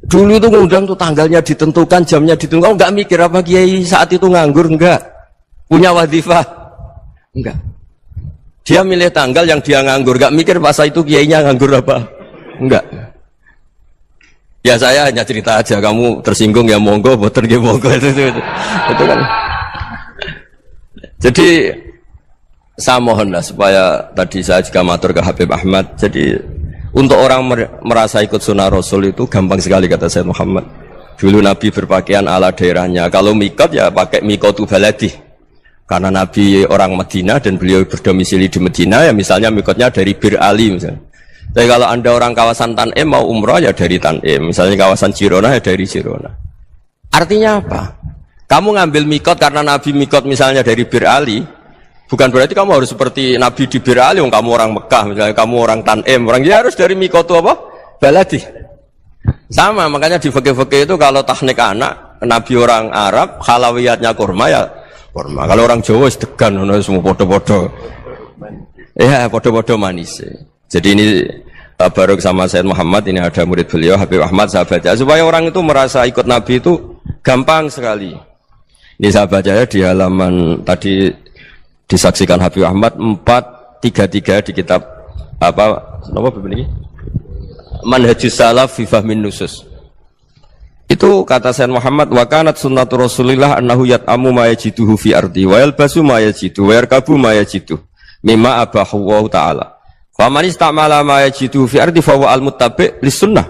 Dulu itu ngundang tuh tanggalnya ditentukan, jamnya ditentukan. Oh, enggak mikir apa kiai saat itu nganggur, enggak. Punya wadifah, enggak. Dia milih tanggal yang dia nganggur, enggak mikir masa itu kiainya nganggur apa, enggak. Ya saya hanya cerita aja, kamu tersinggung ya monggo, boten ya monggo itu kan. Jadi saya mohonlah supaya tadi saya juga matur ke Habib Ahmad. Jadi untuk orang merasa ikut sunnah Rasul itu gampang sekali kata Sayyid Muhammad. Dulu Nabi berpakaian ala daerahnya. Kalau mikot ya pakai mikotu baladi. Karena Nabi orang Madinah dan beliau berdomisili di Madinah ya misalnya mikotnya dari Bir Ali misalnya. Tapi kalau anda orang kawasan Tanim mau umrah ya dari Tanim. Misalnya kawasan Jirona ya dari Jirona. Artinya apa? Kamu ngambil mikot karena Nabi mikot misalnya dari Bir Ali. Bukan berarti kamu harus seperti Nabi di Bir Ali. Kamu orang Mekah misalnya kamu orang Tanim. Orang dia harus dari mikot itu apa? Baladi. Sama makanya di fikih-fikih itu kalau teknik anak Nabi orang Arab halawiyatnya kurma ya kurma. Kalau orang Jawa sedegan semua podo-podo. Ya podo-podo manis. Jadi ini baru sama Sayyid Muhammad, ini ada murid beliau Habib Ahmad, saya baca supaya orang itu merasa ikut Nabi itu gampang sekali. Ini saya baca ya di halaman tadi disaksikan Habib Ahmad 433 di kitab apa ini? Manhajus Salaf fi Fahmin Nusus. Itu kata Sayyid Muhammad wa kanat sunnatu Rasulillah annahu yat'amu ma yajiduhu fi ardi wa yalbasu ma yajidu wa yarkabu ma yajidu mimma abahu wa ta'ala. Faman istamala ma yajidu fi ardi fa huwa al-muttabi' lis-sunnah.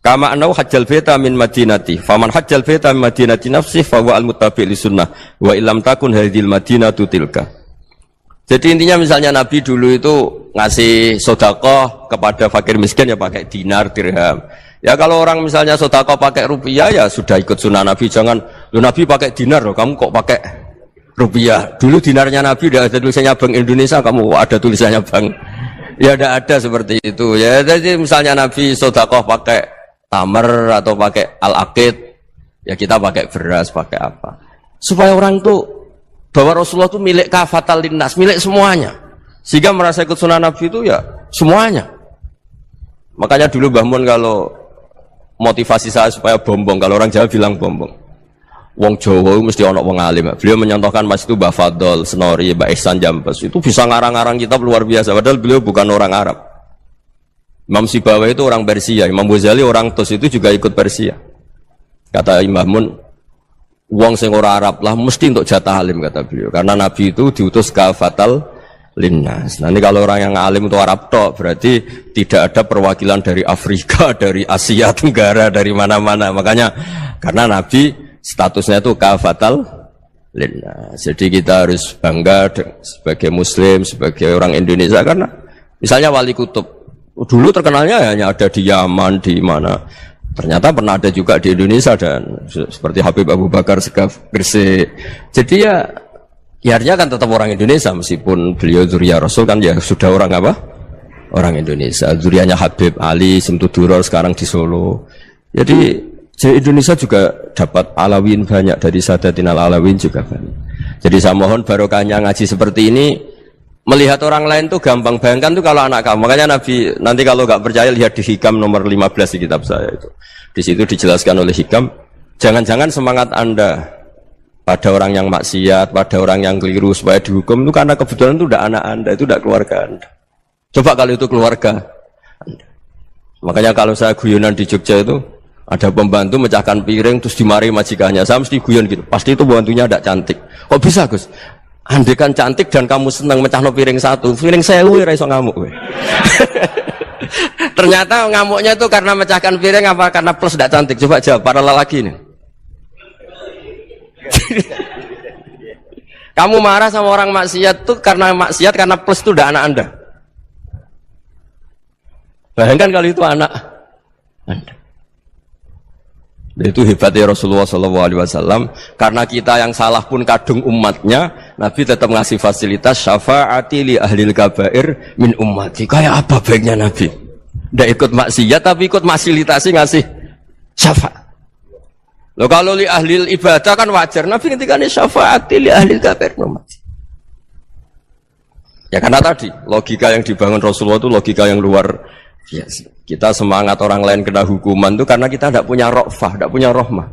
Kama annahu hajjal baita min madinati. Faman hajjal baita min madinati nafsi fa huwa al-muttabi' lis-sunnah. Wa illam takun hadhil madinatu tilka. Jadi intinya misalnya Nabi dulu itu ngasih sedekah kepada fakir miskin ya pakai dinar, dirham. Ya kalau orang misalnya sedekah pakai rupiah ya sudah ikut sunnah Nabi. Jangan lu Nabi pakai dinar loh, kamu kok pakai rupiah. Dulu dinarnya Nabi udah ada tulisannya Bank Indonesia, kamu ada tulisannya Bank. Ya tidak ada seperti itu. Ya jadi misalnya Nabi sedekah pakai tamar atau pakai al-aqid, ya kita pakai beras, pakai apa? Supaya orang tuh bahwa Rasulullah itu milik kafatal linnas, milik semuanya. Sehingga merasa ikut sunnah Nabi itu ya semuanya. Makanya dulu Mbah Mun kalau motivasi saya supaya bombong, kalau orang Jawa bilang bombong. Wong Jawa mesti ono wong alim. Beliau menyontohkan Mas itu Mbah Fadol, Senori, Mbah Ihsan Jambes. Itu bisa ngarang-ngarang kitab luar biasa. Padahal beliau bukan orang Arab. Imam Sibawa itu orang Persia. Imam Ghazali orang Tus itu juga ikut Persia. Kata Imam Mun, wong sing ora Arab lah mesti untuk jatah alim kata beliau. Karena Nabi itu diutus kafatal linnas. Nanti kalau orang yang alim itu Arab tok, berarti tidak ada perwakilan dari Afrika, dari Asia Tenggara, dari mana-mana. Makanya karena Nabi statusnya itu kafatal linnas. Jadi kita harus bangga sebagai Muslim, sebagai orang Indonesia karena misalnya Wali Kutub dulu terkenalnya hanya ada di Yaman, di mana. Ternyata pernah ada juga di Indonesia dan seperti Habib Abu Bakar Segaf Gresik. Jadi ya artinya kan tetap orang Indonesia meskipun beliau zuriyah Rasul kan ya sudah orang apa? Orang Indonesia. Zuriyahnya Habib Ali Simtuduror sekarang di Solo. Jadi Indonesia juga dapat alawin banyak dari Sadatinal Alawin juga banyak. Jadi saya mohon barokahnya ngaji seperti ini melihat orang lain tuh gampang. Bayangkan tuh kalau anak kamu. Makanya Nabi nanti kalau nggak percaya lihat di Hikam nomor 15 di kitab saya itu. Di situ dijelaskan oleh Hikam. Jangan-jangan semangat Anda pada orang yang maksiat, pada orang yang keliru supaya dihukum itu karena kebetulan itu udah anak Anda, itu udah keluarga Anda. Coba kalau itu keluarga Anda. Makanya kalau saya guyonan di Jogja itu ada pembantu mecahkan piring terus dimarahi majikannya, saya mesti guyon gitu. Pasti itu pembantunya tidak cantik. Kok bisa Gus? Andai kan cantik dan kamu senang mecahno piring satu, piring saya ora iso ngamuk kowe. Ternyata ngamuknya itu karena mecahkan piring apa karena plus tidak cantik? Coba jawab para lelaki ini. Kamu marah sama orang maksiat tuh karena maksiat karena plus itu udah anak Anda. Bayangkan kalau itu anak Anda. Itu hebatnya Rasulullah SAW. Karena kita yang salah pun kadung umatnya, Nabi tetap ngasih fasilitas syafaati li ahlil kabair min ummati. Kayak apa baiknya Nabi? Tidak ikut maksiat tapi ikut fasilitasi ngasih syafaat. Loh kalau li ahlil ibadah kan wajar. Nabi ketika ini syafaati li ahlil kabair min ummati. Ya karena tadi logika yang dibangun Rasulullah itu logika yang luar biasa. Kita semangat orang lain kena hukuman itu karena kita tidak punya ra'fah, tidak punya rahmah.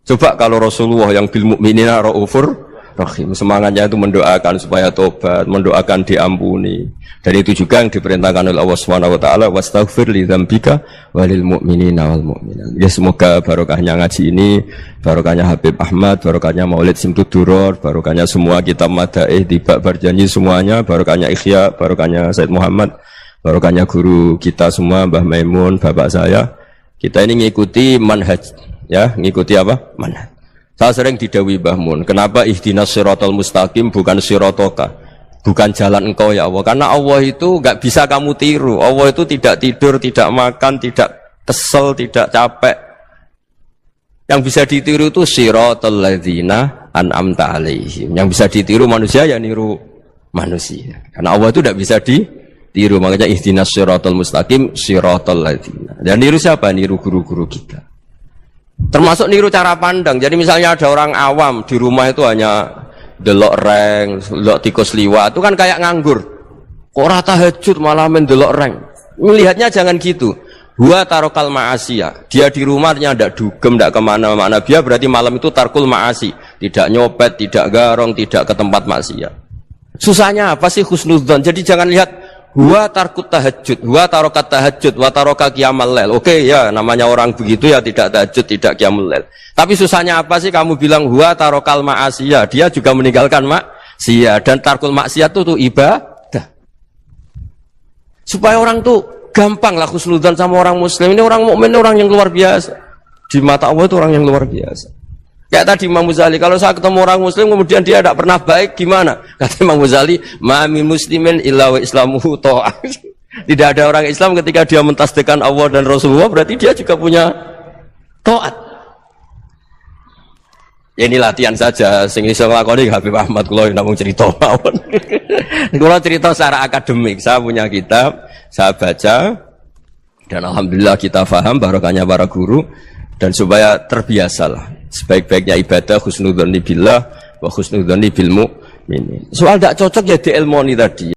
Coba kalau Rasulullah yang bil mu'minina ra'ufur rahim, semangatnya itu mendoakan supaya tobat, mendoakan diampuni. Dan itu juga yang diperintahkan oleh Allah Subhanahu wa taala, wastaghfir li dzambika walil mu'minina wal mu'minat. Ya semoga barokahnya ngaji ini, barokahnya Habib Ahmad, barokahnya Maulid Simtud Duror, barokahnya semua kitab Madaih, Tibak Barjanji semuanya, barokahnya Ikhya, barokahnya Said Muhammad, barokahnya guru kita semua, Mbah Maimun, bapak saya. Kita ini ngikuti manhaj, ya, ngikuti apa? Manhaj. Saya sering didhawuhi Mbah Mun, kenapa ihdinas siratal mustaqim bukan siratoka? Bukan jalan engkau ya Allah. Karena Allah itu enggak bisa kamu tiru. Allah itu tidak tidur, tidak makan, tidak kesel, tidak capek. Yang bisa ditiru itu siratal ladzina an'amta alaihim. Yang bisa ditiru manusia ya niru manusia. Karena Allah itu tidak bisa ditiru, makanya ihdinas siratal mustaqim siratal ladzina. Dan niru siapa? Niru guru-guru kita. Termasuk niru cara pandang. Jadi misalnya ada orang awam di rumah itu hanya delok reng, delok tikus liwat, itu kan kayak nganggur. Kok ora tahajud malah mendelok reng. Melihatnya jangan gitu. Huwa tarokal ma'asiyah. Dia di rumahnya tidak dugem, tidak kemana-mana. Dia berarti malam itu tarkul ma'asi. Tidak nyopet, tidak garong, tidak ke tempat maksiat. Susahnya apa sih husnudzon? Jadi jangan lihat huwa tarkut tahajud, huwa tarokat tahajud, wa taroka qiyamul lail. Oke ya, namanya orang begitu ya tidak tahajud, tidak qiyamul lail. Tapi susahnya apa sih kamu bilang huwa tarokal ma'asiyah? Dia juga meninggalkan maksiat, dan tarkul maksiat itu ibadah. Supaya orang tuh gampang lah husnudzon sama orang muslim. Ini orang mukmin, orang yang luar biasa. Di mata Allah itu orang yang luar biasa. Kayak tadi Imam Ghazali, kalau saya ketemu orang muslim kemudian dia tidak pernah baik, gimana? Kata Imam Ghazali, ma min muslimin illa wa islamuhu ta'ah. Tidak ada orang Islam ketika dia mentasbihkan Allah dan Rasulullah, berarti dia juga punya taat. Ya ini latihan saja, sing iso nglakoni Habib Ahmad kula namung cerita mawon. Kula cerita secara akademik, saya punya kitab, saya baca dan alhamdulillah kita paham barokahnya para guru, dan supaya terbiasalah. Sebaik-baiknya ibadah husnudzon billah wa husnudzon bil mu'minin. Soal tidak cocok ya diilmoni tadi.